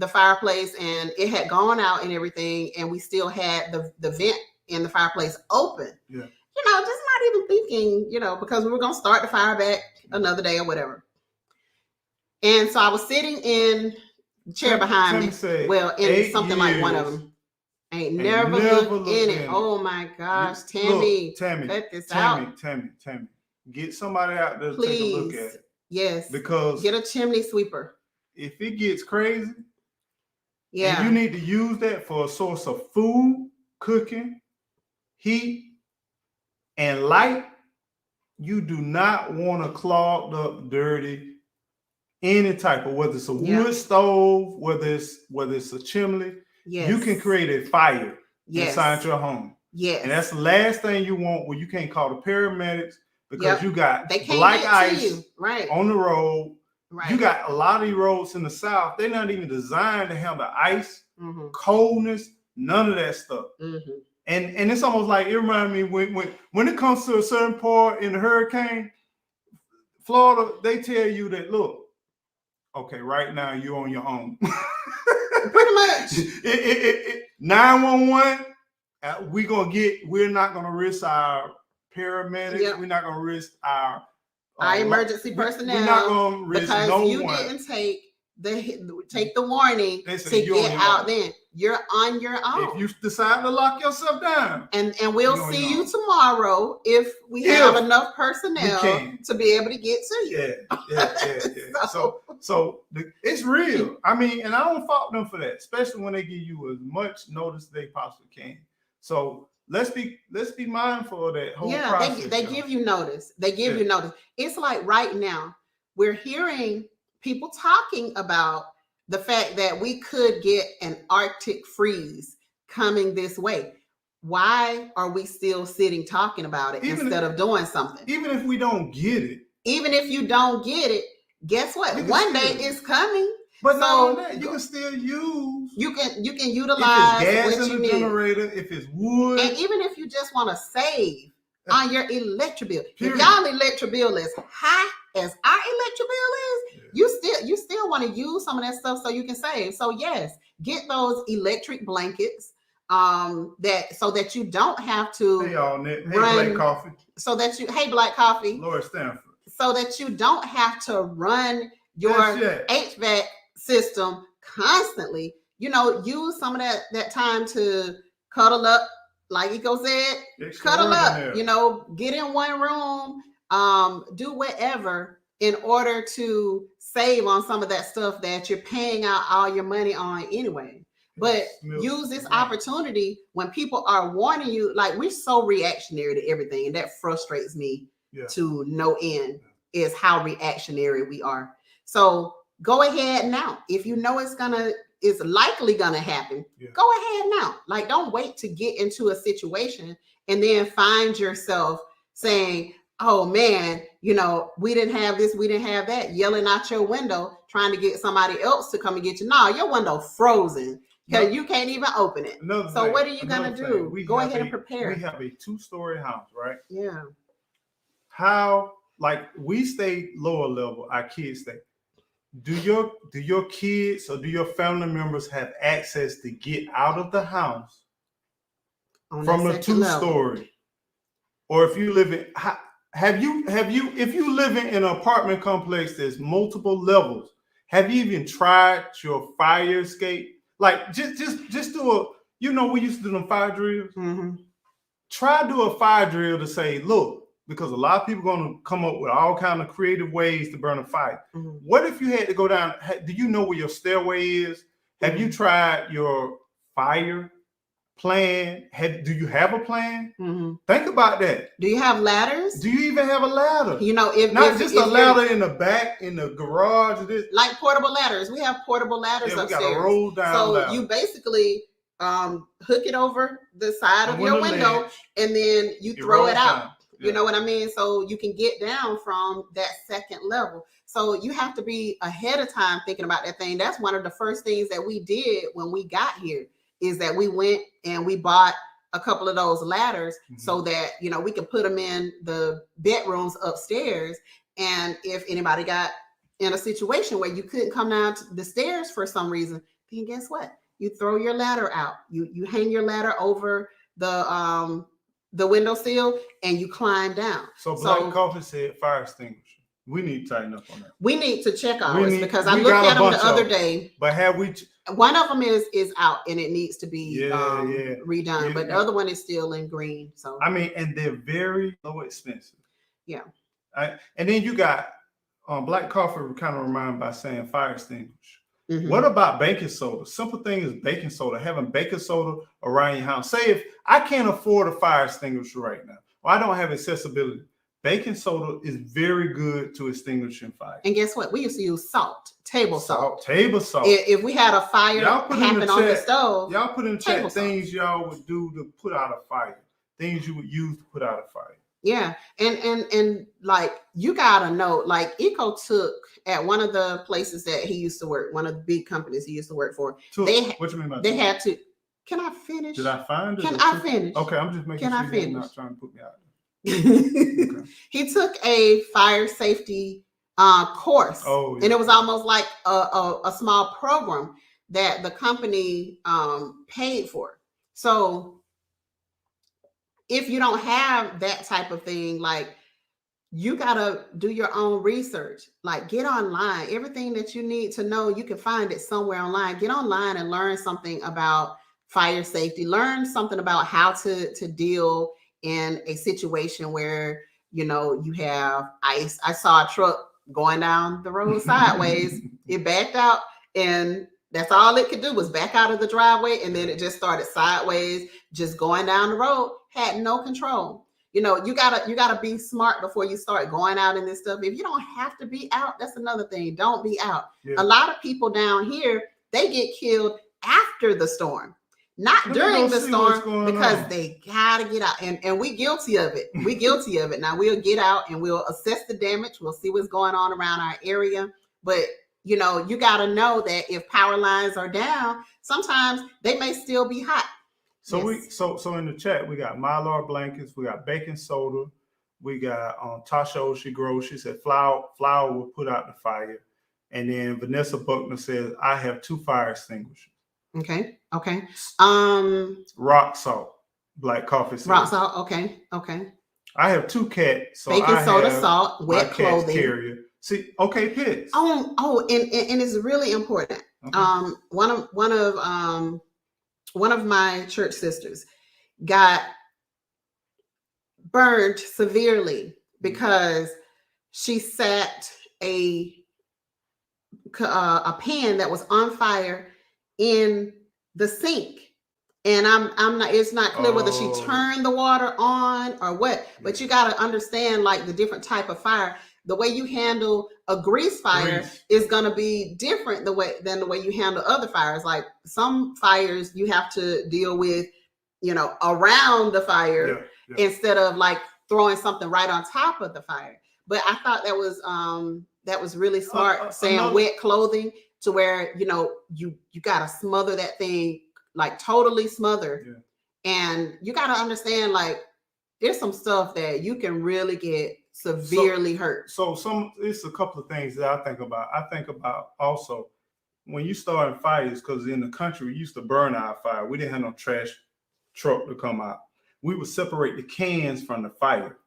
fireplace, and it had gone out and everything, and we still had the vent in the fireplace open. Yeah. Just not even thinking, because we were gonna start the fire back another day or whatever. And so I was sitting in the chair behind me. In something like one of them. Ain't never looked in it. Oh my gosh, Tammy, cut this out. Tammy, get somebody out there to take a look at it. Yes. Because get a chimney sweeper. If it gets crazy, and you need to use that for a source of food, cooking, heat, and light, you do not want a clogged up, dirty, any type of, whether it's a wood stove, whether it's a chimney, you can create a fire inside your home. Yes. And that's the last thing you want, where you can't call the paramedics, because you got black ice on the road. Right. You got a lot of these roads in the South. They're not even designed to handle ice, coldness, none of that stuff. And it's almost like, it reminds me when it comes to a certain part in the hurricane, Florida, they tell you that, look, okay, right now you're on your own. Pretty much. 911, we're not gonna risk our paramedics. We're not gonna risk our emergency personnel. We're not gonna risk because you didn't take the warning to get out. Then you're on your own. If you decide to lock yourself down, and we'll see you tomorrow if we have enough personnel to be able to get to you. Yeah. So it's real. I mean, and I don't fault them for that, especially when they give you as much notice as they possibly can. So let's be mindful of that whole process. They give you notice. They give you notice. It's like right now we're hearing people talking about the fact that we could get an Arctic freeze coming this way. Why are we still sitting talking about it instead of doing something? Even if we don't get it. Even if you don't get it, guess what? One day it's coming. But not only that, you can still use. You can utilize if it's gas what in the generator, if it's wood, and even if you just want to save on your electric bill. If y'all electric bill is high as our electric bill is, you still want to use some of that stuff so you can save. So yes, get those electric blankets so that you don't have to run. Hey, Black Coffee. Black Coffee. Lord Stanford. So that you don't have to run your HVAC system constantly. Use some of that time to cuddle up, like Eco said, cuddle up, get in one room, do whatever in order to save on some of that stuff that you're paying out all your money on anyway. But use this opportunity when people are warning you. Like, we're so reactionary to everything, and that frustrates me to no end, is how reactionary we are. So go ahead now. If you know it's gonna is likely going to happen, go ahead now. Like, don't wait to get into a situation and then find yourself saying, oh man, we didn't have this, we didn't have that, yelling out your window, trying to get somebody else to come and get you. No, your window frozen because you can't even open it. So what are you going to do? Go ahead and prepare. We have a 2-story house, right? Yeah. How, like, we stay lower level, our kids stay. Do your kids or do your family members have access to get out of the house from the 2-story? Or if you live in, if you live in an apartment complex that's multiple levels, have you even tried your fire escape? Like, just do a, we used to do them fire drills. Mm-hmm. Try do a fire drill to say, look, because a lot of people are going to come up with all kind of creative ways to burn a fire. Mm-hmm. What if you had to go down? Do you know where your stairway is? Have you tried your fire plan? Do you have a plan? Mm-hmm. Think about that. Do you have ladders? Do you even have a ladder? If not just a ladder in the back, in the garage. Like portable ladders. We have portable ladders upstairs. We got a roll down so ladder. You basically hook it over the side of your window, and then you throw it out. Down. You know what I mean? So you can get down from that second level. So you have to be ahead of time thinking about that thing. That's one of the first things that we did when we got here, is that we went and we bought a couple of those ladders so that, we can put them in the bedrooms upstairs. And if anybody got in a situation where you couldn't come down the stairs for some reason, then guess what? You throw your ladder out. You hang your ladder over the windowsill and you climb down. So Black Coffee said fire extinguisher. We need to tighten up on that. We need to check ours because I looked at them the other day. But have we? One of them is out and it needs to be redone. But the other one is still in green. So and they're very low expensive. Yeah. And then you got Black Coffee kind of remind by saying fire extinguisher. Mm-hmm. What about baking soda? Simple thing is baking soda. Having baking soda around your house. Say if I can't afford a fire extinguisher right now, or I don't have accessibility, baking soda is very good to extinguishing fire. And guess what? We used to use salt, table salt. Table salt. If we had a fire happen on the stove, y'all put in the chat things y'all would do to put out a fire. Things you would use to put out a fire. Yeah. And like, you gotta know, like, Eco took at one of the places that he used to work, one of the big companies he used to work for. What you mean by they had to. Can I finish? Did I find it? Can I finish? Okay, I'm just making sure you're not trying to put me out. Okay. He took a fire safety course, and it was almost like a small program that the company paid for. So if you don't have that type of thing, like, you gotta do your own research. Like, get online. Everything that you need to know, you can find it somewhere online. Get online and learn something about fire safety. Learn something about how to deal in a situation where, you have ice. I saw a truck going down the road sideways. It backed out, and that's all it could do was back out of the driveway. And then it just started sideways, just going down the road, had no control. You gotta be smart before you start going out in this stuff. If you don't have to be out, that's another thing. Don't be out. Yeah. A lot of people down here, they get killed after the storm. Not during the storm, because they gotta get out, and we guilty of it. We guilty of it. Now we'll get out and we'll assess the damage. We'll see what's going on around our area. But you gotta know that if power lines are down, sometimes they may still be hot. So so in the chat we got Mylar blankets, we got baking soda, we got Tasha She Grows. She said flour will put out the fire, and then Vanessa Buckner says I have 2 fire extinguishers. Okay. Rock salt, Black Coffee. Rock salt. Okay. I have 2 cats. So baking soda, salt, wet clothing. Carrier. See, okay, pets. And it's really important. Okay. One of my church sisters got burned severely because she sat a pan that was on fire in the sink. And it's not clear whether she turned the water on or what, but you got to understand, like, the different type of fire. the way you handle a grease fire Grease. is going to be different than the way you handle other fires. Like some fires you have to deal with, around the fire instead of like throwing something right on top of the fire. But I thought that was really smart, saying wet clothing, to where you got to smother that thing, like totally smother. And you got to understand, like, there's some stuff that you can really get severely hurt. So it's a couple of things that I think about. I think about also when you start fires, because in the country we used to burn our fire. We didn't have no trash truck to come out. We would separate the cans from the fire.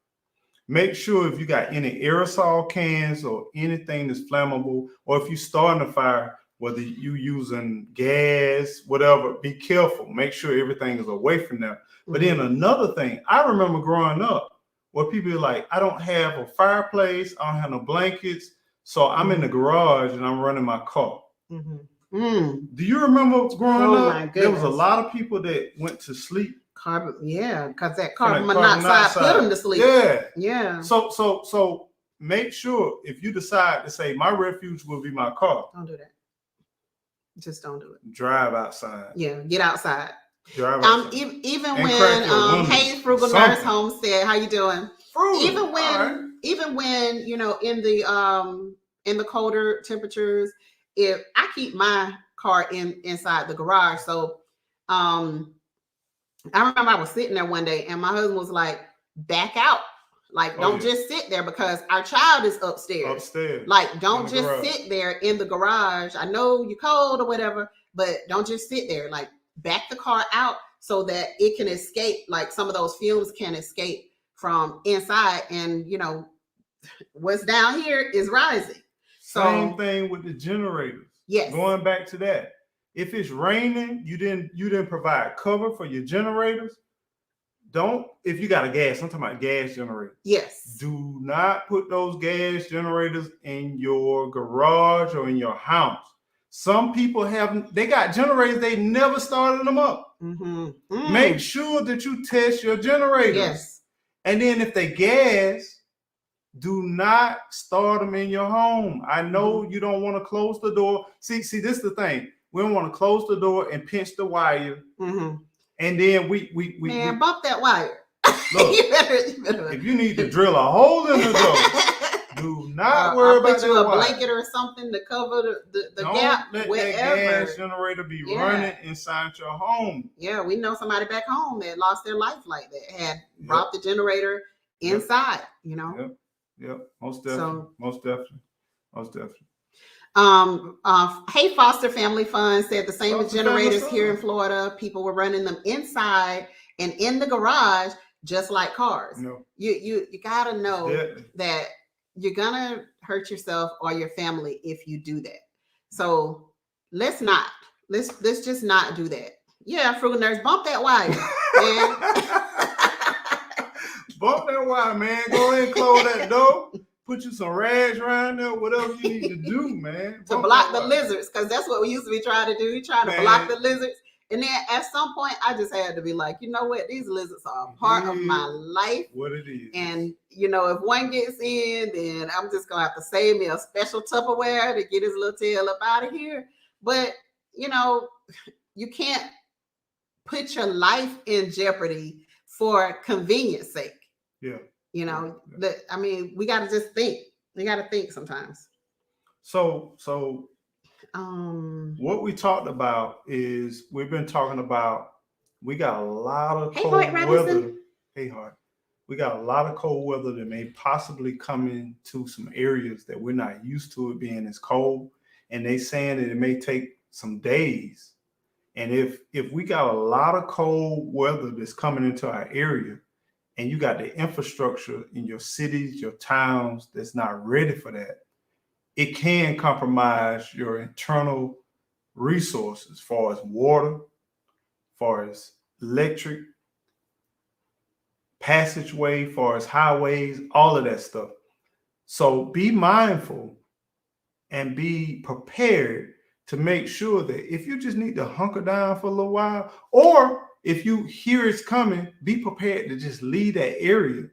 Make sure if you got any aerosol cans or anything that's flammable, or if you starting a fire, whether you using gas, whatever, be careful. Make sure everything is away from them. But then another thing, I remember growing up where people are like, I don't have a fireplace, I don't have no blankets, so I'm in the garage and I'm running my car. Do you remember growing up? There was a lot of people that went to sleep. Because that carbon monoxide put them to sleep. Yeah. So make sure if you decide to say my refuge will be my car. Don't do that. Just don't do it. Drive outside. Yeah, get outside. Drive outside. Even when hey, Frugal Nurse Homestead, how you doing? Frugal. Even when in the colder temperatures, if I keep my car inside the garage, so I remember I was sitting there one day and my husband was like, back out. Like, don't just sit there, because our child is upstairs. Like, don't just sit there in the garage. I know you're cold or whatever, but don't just sit there. Like, back the car out so that it can escape. Like, some of those fumes can escape from inside. And, what's down here is rising. Same thing with the generators. Yes. Going back to that. If it's raining, you didn't provide cover for your generators. If you got a gas, I'm talking about gas generator. Yes. Do not put those gas generators in your garage or in your house. Some people they got generators, they never started them up. Make sure that you test your generators. Yes. And then if they gas, do not start them in your home. I know you don't want to close the door. See, this is the thing. We don't want to close the door and pinch the wire. And then we bump that wire. Look, you better. If you need to drill a hole in the door, do not worry about that. Put you a blanket or something to cover the gap. Don't let that gas generator be running inside your home. Yeah, we know somebody back home that lost their life like that. Had brought the generator inside. Yep. Most definitely. Hey, Foster Family Fund said the same as generators here in Florida. People were running them inside and in the garage, just like cars. You gotta know that you're gonna hurt yourself or your family if you do that. So let's just not do that. Yeah, Frugal Nurse, bump that wire, man. Bump that wire, man. Go ahead and close that door. Put you some rags around there, whatever you need to do, man. To block the lizards, because that's what we used to be trying to do. We trying to block the lizards. And then at some point, I just had to be like, you know what? These lizards are a part of my life. What it is. And, if one gets in, then I'm just going to have to save me a special Tupperware to get his little tail up out of here. But, you can't put your life in jeopardy for convenience sake. Yeah. We got to just think. We got to think sometimes. So what we talked about is we got a lot of cold weather. Hey, Hart. We got a lot of cold weather that may possibly come into some areas that we're not used to it being as cold. And they saying that it may take some days. And if we got a lot of cold weather that's coming into our area, and you got the infrastructure in your cities, your towns that's not ready for that, it can compromise your internal resources as far as water, as far as electric, passageway, as far as highways, all of that stuff. So be mindful and be prepared to make sure that if you just need to hunker down for a little while, or if you hear it's coming, be prepared to just leave that area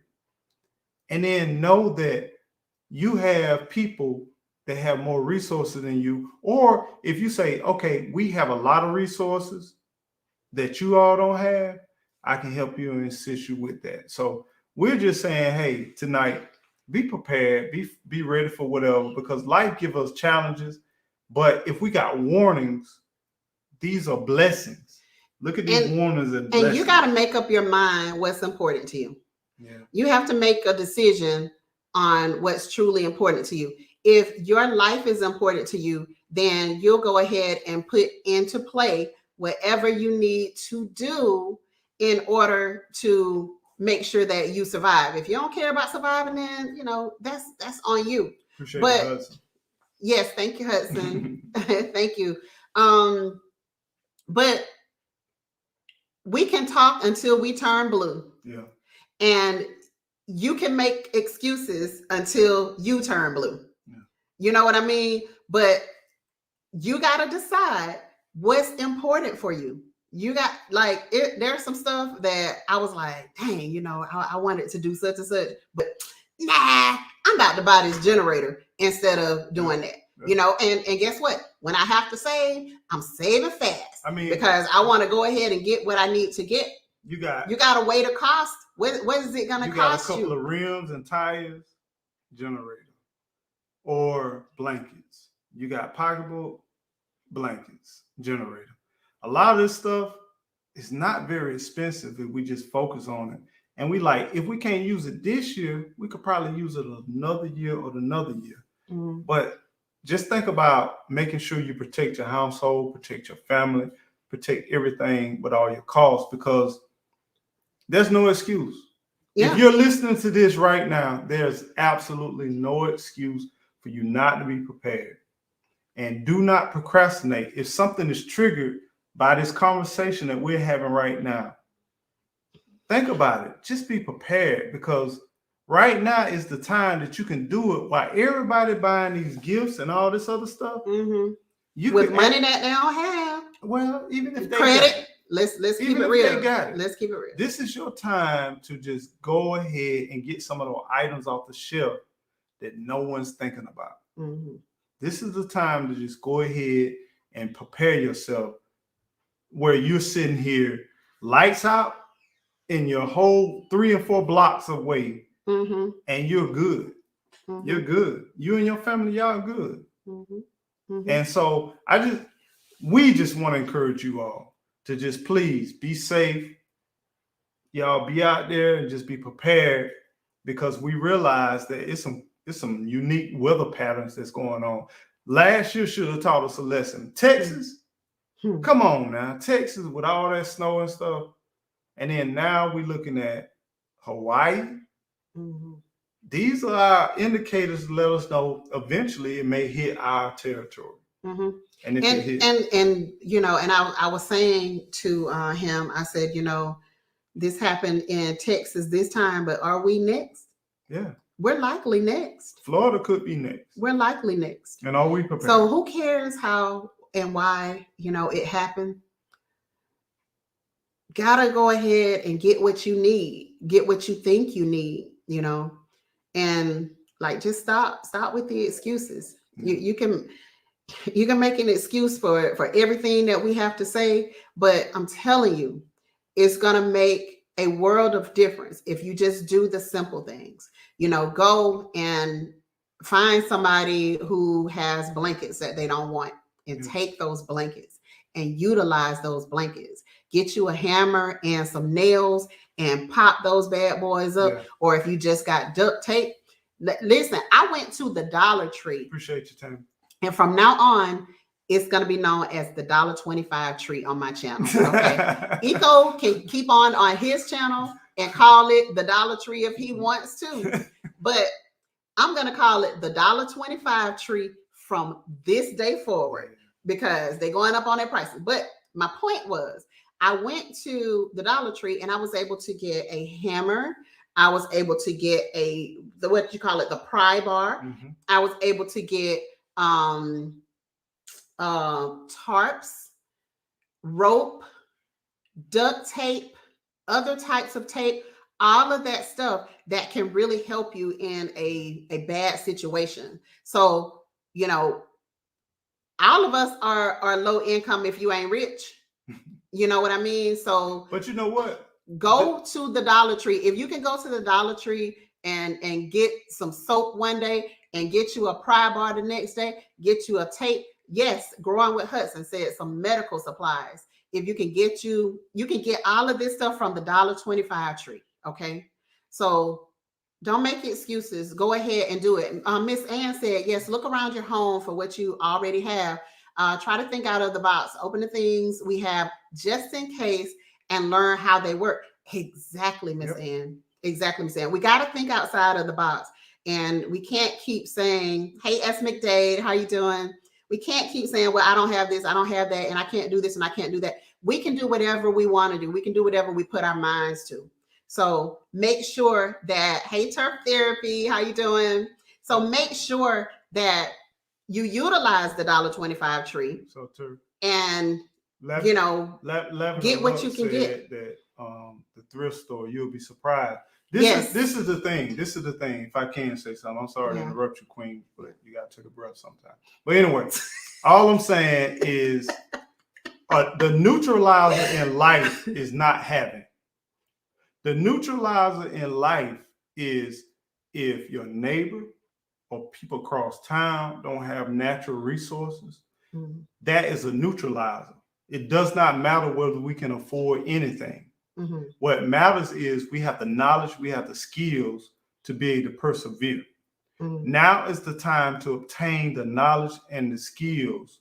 and then know that you have people that have more resources than you. Or if you say, okay, we have a lot of resources that you all don't have, I can help you and assist you with that. So we're just saying, hey, tonight, be prepared, be ready for whatever, because life gives us challenges. But if we got warnings, these are blessings. Look at these warnings and blessings. And you got to make up your mind what's important to you. Yeah. You have to make a decision on what's truly important to you. If your life is important to you, then you'll go ahead and put into play whatever you need to do in order to make sure that you survive. If you don't care about surviving, then that's on you. Appreciate it, Hudson. Yes, thank you, Hudson. Thank you. But we can talk until we turn blue. Yeah. And you can make excuses until you turn blue. Yeah. You know what I mean? But you got to decide what's important for you. You got there's some stuff that I was like, dang, I wanted to do such and such, but nah, I'm about to buy this generator instead of doing that. And guess what? When I have to save, I'm saving fast. Because I want to go ahead and get what I need to get. You got to weigh the cost. What is it going to cost you? You got a couple of rims and tires, generator, or blankets. You got pocketbook, blankets, generator. A lot of this stuff is not very expensive if we just focus on it. And if we can't use it this year, we could probably use it another year or another year. Mm-hmm. But just think about making sure you protect your household, protect your family, protect everything with all your costs, because there's no excuse. Yeah. If you're listening to this right now, there's absolutely no excuse for you not to be prepared. And do not procrastinate. If something is triggered by this conversation that we're having right now, think about it. Just be prepared, because right now is the time that you can do it while everybody buying these gifts and all this other stuff. Mm-hmm. With money that they don't have. Well, even if they credit, let's keep it real. Let's keep it real. This is your time to just go ahead and get some of those items off the shelf that no one's thinking about. Mm-hmm. This is the time to just go ahead and prepare yourself, where you're sitting here, lights out, in your whole 3 and 4 blocks away, mm-hmm. and you're good. Mm-hmm. You're good. You and your family, y'all good. Mm-hmm. Mm-hmm. And so we just want to encourage you all to just please be safe. Y'all be out there and just be prepared, because we realize that it's some unique weather patterns that's going on. Last year should have taught us a lesson. Texas, come on now. Texas with all that snow and stuff. And then now we're looking at Hawaii. Mm-hmm. These are our indicators to let us know eventually it may hit our territory. Mm-hmm. And I was saying to him, I said, this happened in Texas this time, but are we next? Yeah. We're likely next. Florida could be next. We're likely next. And are we prepared? So who cares how and why, it happened? Gotta go ahead and get what you need. Get what you think you need, and just stop with the excuses. Mm-hmm. You can make an excuse for everything that we have to say, but I'm telling you, it's gonna make a world of difference if you just do the simple things. Go and find somebody who has blankets that they don't want, and take those blankets and utilize those blankets. Get you a hammer and some nails and pop those bad boys up. Yeah. Or if you just got duct tape. Listen, I went to the Dollar Tree. Appreciate your time. And from now on, it's going to be known as the $1.25 tree on my channel. Okay. Eco can keep on his channel and call it the Dollar Tree if he wants to. But I'm going to call it the $1.25 tree from this day forward, because they're going up on their prices. But my point was, I went to the Dollar Tree and I was able to get a hammer. I was able to get the pry bar. Mm-hmm. I was able to get tarps, rope, duct tape, other types of tape. all of that stuff that can really help you in a bad situation. So, you know, all of us are low income if you ain't rich. You know what I mean? So, but you know what? go to the Dollar Tree. If you can go to the Dollar Tree and get some soap one day and get you a pry bar the next day, get you a tape. Yes, Growing with Hudson said some medical supplies. If you can get you can get all of this stuff from the $1.25 tree. Okay. So don't make excuses. Go ahead and do it. Miss Ann said, yes, look around your home for what you already have. Try to think out of the box. Open the things we have just in case and learn how they work. Exactly, Miss Ann. Exactly, Miss Ann. We got to think outside of the box. And we can't keep saying, hey, S. McDade, how you doing? We can't keep saying, well, I don't have this, I don't have that, and I can't do this, and I can't do that. We can do whatever we want to do. We can do whatever we put our minds to. So make sure that, hey, Turf Therapy, how you doing? So make sure that you utilize the $1.25 tree. So Turf. And you know, get what you can get. That the thrift store, you'll be surprised. This is the thing. This is the thing. If I can say something, I'm sorry to interrupt you, Queen, but you got to take a breath sometime. But anyway, all I'm saying is the neutralizer in life is not having. The neutralizer in life is if your neighbor or people across town don't have natural resources. Mm-hmm. That is a neutralizer. It does not matter whether we can afford anything. Mm-hmm. What matters is we have the knowledge, we have the skills to be able to persevere. Mm-hmm. Now is the time to obtain the knowledge and the skills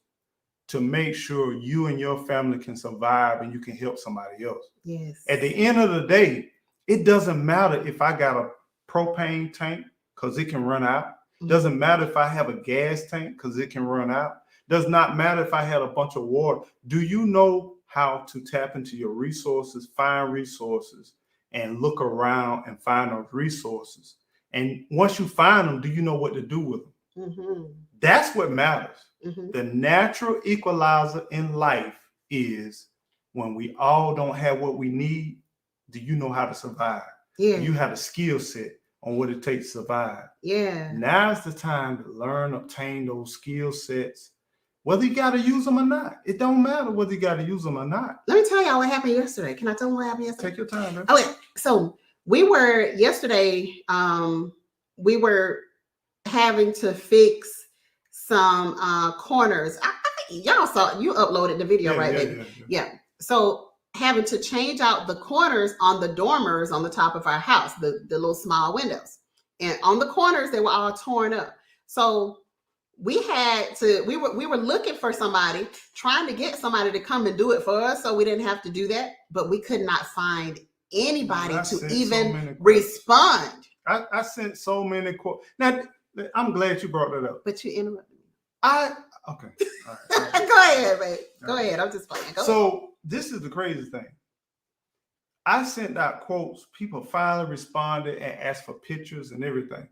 to make sure you and your family can survive and you can help somebody else. Yes. At the end of the day, it doesn't matter if I got a propane tank because it can run out. Mm-hmm. Doesn't matter if I have a gas tank because it can run out. Does not matter if I had a bunch of water. Do you know how to tap into your resources, find resources, and look around and find those resources? And once you find them, do you know what to do with them? Mm-hmm. That's what matters. Mm-hmm. The natural equalizer in life is when we all don't have what we need, do you know how to survive? Yeah. Do you have a skill set on what it takes to survive? Yeah. Now's the time to learn, obtain those skill sets, whether you got to use them or not. It don't matter whether you got to use them or not. Let me tell y'all what happened yesterday. Can I tell them what happened yesterday? Take your time, man. Okay. So we were yesterday, we were having to fix some corners. I think y'all saw, you uploaded the video, right, baby? Yeah. So having to change out the corners on the dormers on the top of our house, the little small windows. And on the corners, they were all torn up. So we were looking for somebody, trying to get somebody to come and do it for us so we didn't have to do that. But we could not find anybody to even respond. I sent so many quotes. Now, I'm glad you brought that up. But you interrupted me. Okay. All right. Go ahead, babe. Go ahead. I'm just playing. Go ahead. This is the crazy thing. I sent out quotes. People finally responded and asked for pictures and everything.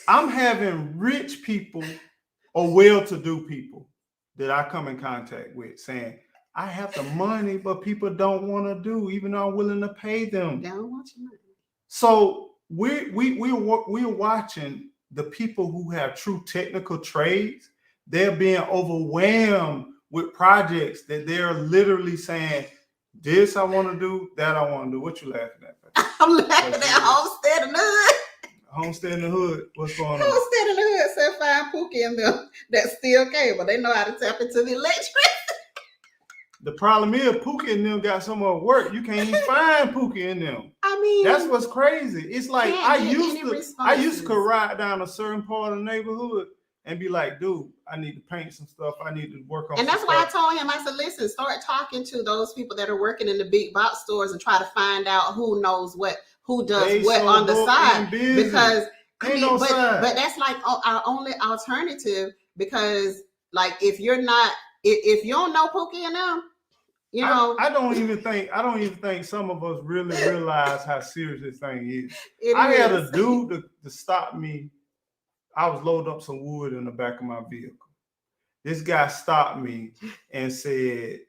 I'm having rich people or well-to-do people that I come in contact with saying, I have the money, but people don't want to do, even though I'm willing to pay them. They don't want your money. So we're watching the people who have true technical trades. They're being overwhelmed with projects that they're literally saying, this I want to do, that I want to do. What you laughing at? I'm laughing at Homestead in the Hood. Homestead in the Hood. What's going on? Homestead in the Hood said find Pookie in them that steal cable. They know how to tap into the electric. The problem is Pookie and them got so much work, you can't even find Pookie in them. I mean, that's what's crazy. It's like I used to ride down a certain part of the neighborhood and be like, dude, I need to paint some stuff. I need to work on. And that's why I told him, I said, listen, start talking to those people that are working in the big box stores and try to find out who knows what, who does what on the side. Because but that's like our only alternative. Because like if you're not, if you don't know Pookie and them, you know, I don't even think some of us really realize how serious this thing is. I had a dude to stop me. I was loading up some wood in the back of my vehicle. This guy stopped me and said,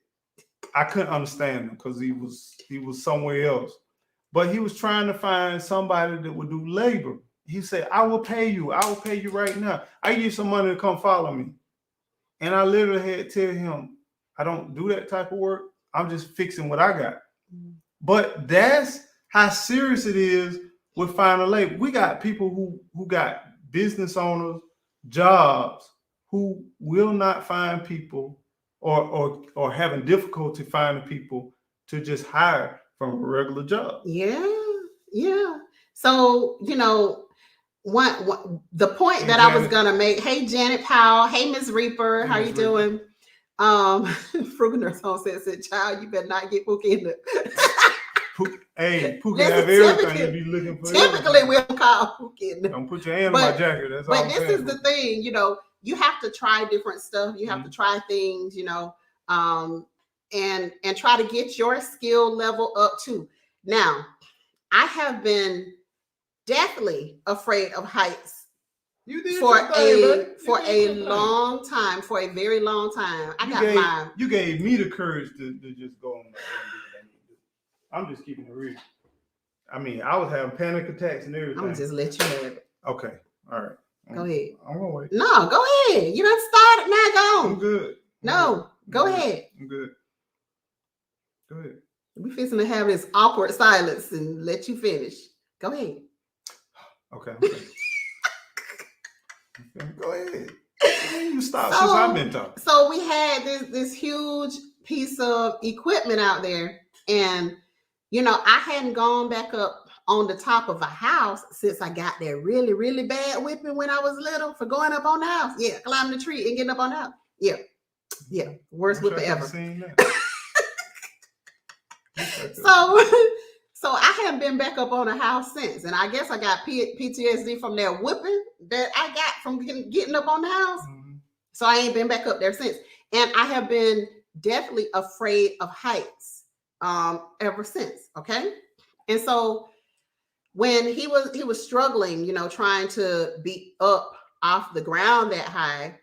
I couldn't understand him because he was somewhere else. But he was trying to find somebody that would do labor. He said, I will pay you. I will pay you right now. I give you some money to come follow me. And I literally had to tell him, I don't do that type of work. I'm just fixing what I got. But that's how serious it is with finding labor. We got people who got business owners, jobs, who will not find people or having difficulty finding people to just hire from a regular job. Yeah. So, the point that I was gonna make. Hey, Janet Powell. Hey, Miss Reaper. How you doing? Frugal Nurse Home said, child, you better not get Pookie in the Hey, Pookie have everything to be looking for. Typically, we'll call Pookie in the Don't put your hand in my jacket. That's all. But this is the thing, you have to try different stuff. You have to try things, and try to get your skill level up too. Now, I have been deathly afraid of heights for a long time, for a very long time. You gave me the courage to just go on. I'm just keeping it real. I mean, I was having panic attacks and everything. I'm gonna just let you have it. Okay, all right. Go ahead. I'm gonna wait. No, go ahead. You done started. Now go on. I'm good. Go ahead. I'm good. Go ahead. We fixing to have this awkward silence and let you finish. Go ahead. Okay. Go ahead. You stop since I've been talking. So we had this huge piece of equipment out there, and I hadn't gone back up on the top of a house since I got that really, really bad whipping when I was little for going up on the house. Yeah, climbing the tree and getting up on the house. Yeah, worst whipping ever. So I haven't been back up on a house since, and I guess I got PTSD from that whipping that I got from getting up on the house. Mm-hmm. So I ain't been back up there since, and I have been definitely afraid of heights ever since. Okay, and so when he was struggling, trying to be up off the ground that high,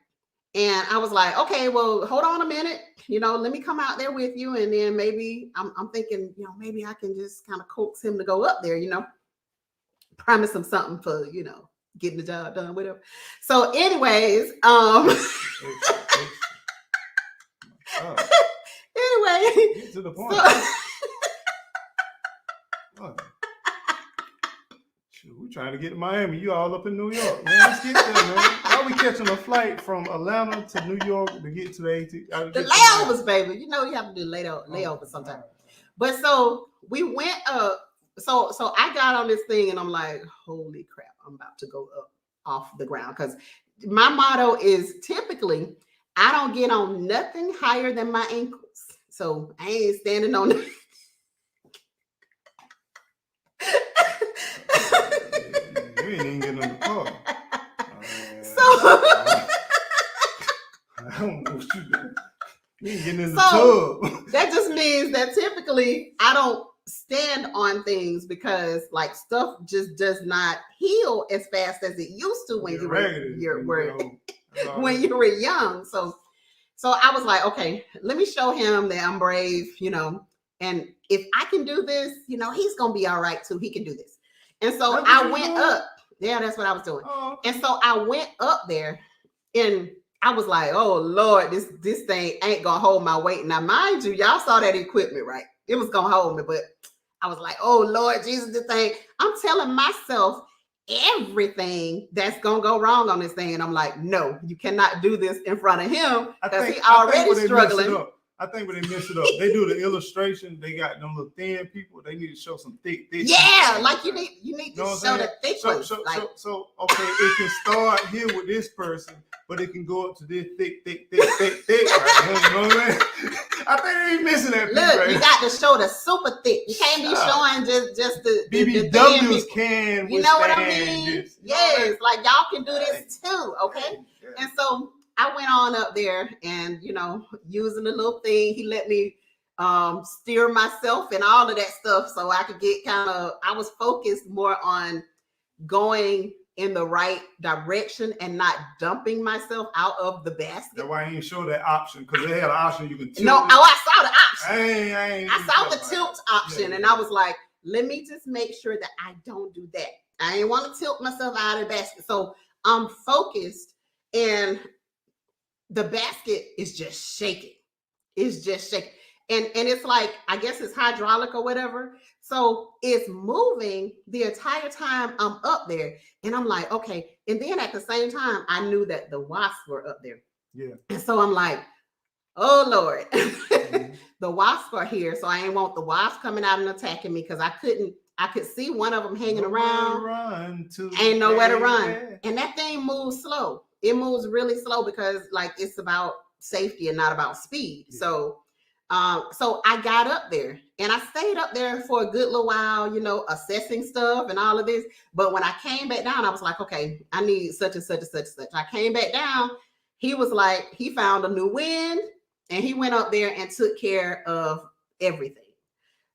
and I was like, okay, well, hold on a minute. Let me come out there with you. And then maybe I'm thinking, maybe I can just kind of coax him to go up there, promise him something for, getting the job done, whatever. So anyways, anyway, get to the point. We're trying to get to Miami. You all up in New York, man. Let's get there, man. Why we catching a flight from Atlanta to New York to get to the AT? The layovers, baby. You have to do layovers sometimes. But so we went up. So I got on this thing and I'm like, holy crap, I'm about to go up off the ground. Because my motto is typically, I don't get on nothing higher than my ankles. So I ain't standing on it. You ain't even getting in the car. I don't know what you doing. You ain't getting in the tub. That just means that typically I don't stand on things because stuff just does not heal as fast as it used to when you were young. So I was like, okay, let me show him that I'm brave, and if I can do this, he's gonna be all right too. He can do this. And so I went up. Yeah, that's what I was doing. Oh. And so I went up there and I was like, oh Lord, this thing ain't gonna hold my weight. Now, mind you, y'all saw that equipment, right? It was gonna hold me, but I was like, oh Lord Jesus, this thing. I'm telling myself everything that's gonna go wrong on this thing. And I'm like, no, you cannot do this in front of him because he's already struggling. I think when they mess it up, they do the illustration. They got them little thin people. They need to show some thick. Yeah, like you need to show the thick ones. So okay, it can start here with this person, but it can go up to this thick. Right? You know what I mean? I think they ain't missing that. Look, you got to show the super thick. You can't be showing just the BBWs can. You know what I mean? Yes, like y'all can do this too. Okay, and so I went on up there and, using the little thing, he let me steer myself and all of that stuff so I could get I was focused more on going in the right direction and not dumping myself out of the basket. That's why I ain't show that option, because they had an option you can tilt. No, I saw the option. I saw the tilt option, and I was like, let me just make sure that I don't do that. I ain't want to tilt myself out of the basket. So I'm focused, and the basket is just shaking. It's just shaking. And it's like, I guess it's hydraulic or whatever. So it's moving the entire time I'm up there. And I'm like, okay. And then at the same time, I knew that the wasps were up there. Yeah. And so I'm like, oh Lord, Mm-hmm. the wasps are here. So I ain't want the wasps coming out and attacking me, because I could see one of them hanging around. Ain't nowhere to run. And that thing moves slow. It moves really slow, because like it's about safety and not about speed. Yeah. So I got up there, and I stayed up there for a good little while, assessing stuff and all of this. But when I came back down, I was like, okay, I need such and such and such and such. I came back down. He was like, he found a new wind, and he went up there and took care of everything.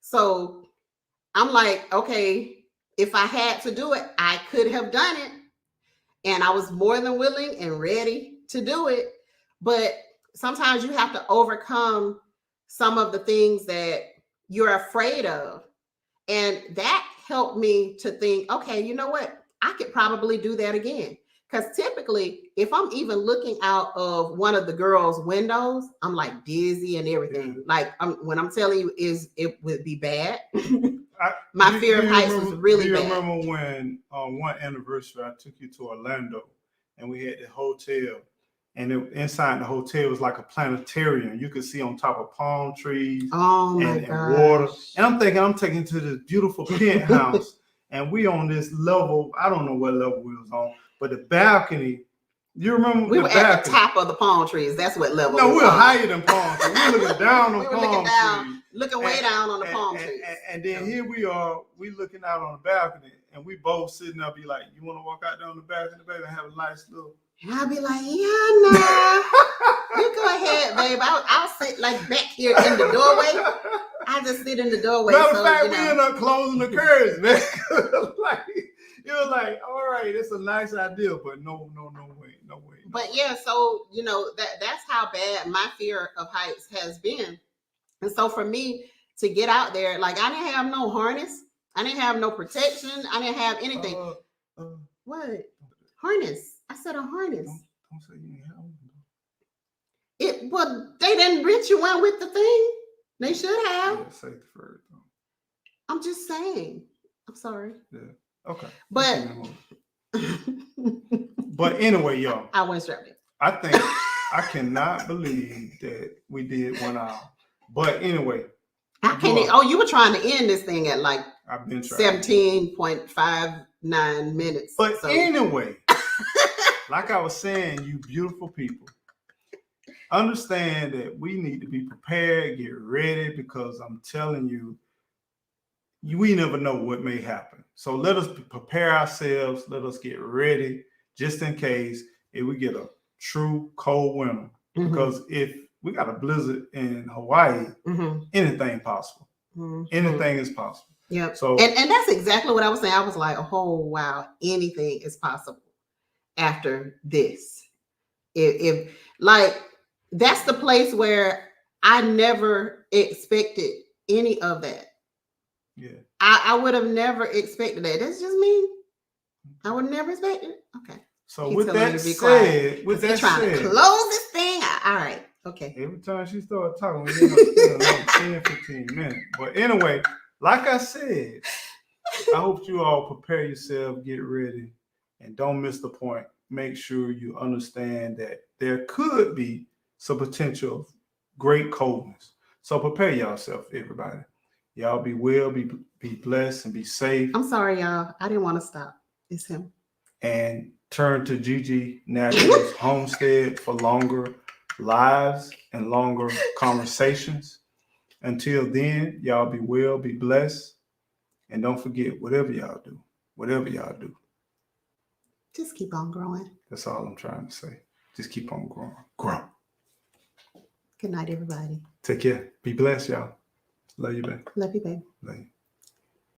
So I'm like, okay, if I had to do it, I could have done it. And I was more than willing and ready to do it. But sometimes you have to overcome some of the things that you're afraid of. And that helped me to think, okay, you know what? I could probably do that again. Because typically, if I'm even looking out of one of the girls' windows, I'm like dizzy and everything. Yeah. Like when I'm telling you, it would be bad. My fear of heights was really bad. Do you remember when one anniversary I took you to Orlando, and we had the hotel, and inside the hotel was like a planetarium. You could see on top of palm trees and water. And I'm thinking, I'm taking to this beautiful penthouse, and we on this level. I don't know what level we was on, but the balcony. You remember we were at the top of the palm trees. That's what level. No, we were higher than palm trees. We were looking down on palm trees. Looking way down on the palm trees. And then here we are, we looking out on the balcony, and we both sitting there, be like, you want to walk out there on the balcony, baby, and have a nice little. And I'll be like, yeah, nah. You go ahead, babe. I'll sit like back here in the doorway. I just sit in the doorway. Matter of fact, we end up closing the curtains, man. It was like, all right, it's a nice idea, but no way. But yeah, so that's how bad my fear of heights has been. And so for me to get out there, like I didn't have no harness, I didn't have no protection, I didn't have anything. What harness? I said a harness. Don't say you ain't have one. Well, they didn't rent you one with the thing. They should have. Yeah, safety first. I'm just saying. I'm sorry. Yeah. Okay. But but anyway, y'all. I went strapped. I think I cannot believe that we did 1 hour. But anyway. I can't. You were trying to end this thing at like I've been trying 17.59 minutes. But anyway, like I was saying, you beautiful people, understand that we need to be prepared, get ready, because I'm telling you, we never know what may happen. So let us prepare ourselves. Let us get ready just in case if we get a true cold winter. Mm-hmm. Because if we got a blizzard in Hawaii, anything possible. Mm-hmm. Anything is possible. Yeah. So and that's exactly what I was saying. I was like, oh wow, anything is possible after this. If like that's the place where I never expected any of that. Yeah. I would have never expected that. That's just me. I would never expect it. Okay. So with that said, trying to close this thing. All right. Okay. Every time she started talking, we end up spending like 10, 15 minutes. But anyway, like I said, I hope you all prepare yourself, get ready, and don't miss the point. Make sure you understand that there could be some potential great coldness. So prepare yourself, everybody. Y'all be well, be blessed, and be safe. I'm sorry, y'all. I didn't want to stop. It's him. And turn to Gigi Naturals Homestead for longer lives and longer conversations. Until then, y'all be well, be blessed, and don't forget, whatever y'all do, just keep on growing. That's all I'm trying to say. Just keep on growing. Grow. Good night, everybody. Take care. Be blessed, y'all. Love you, babe. Love you, babe. Love you.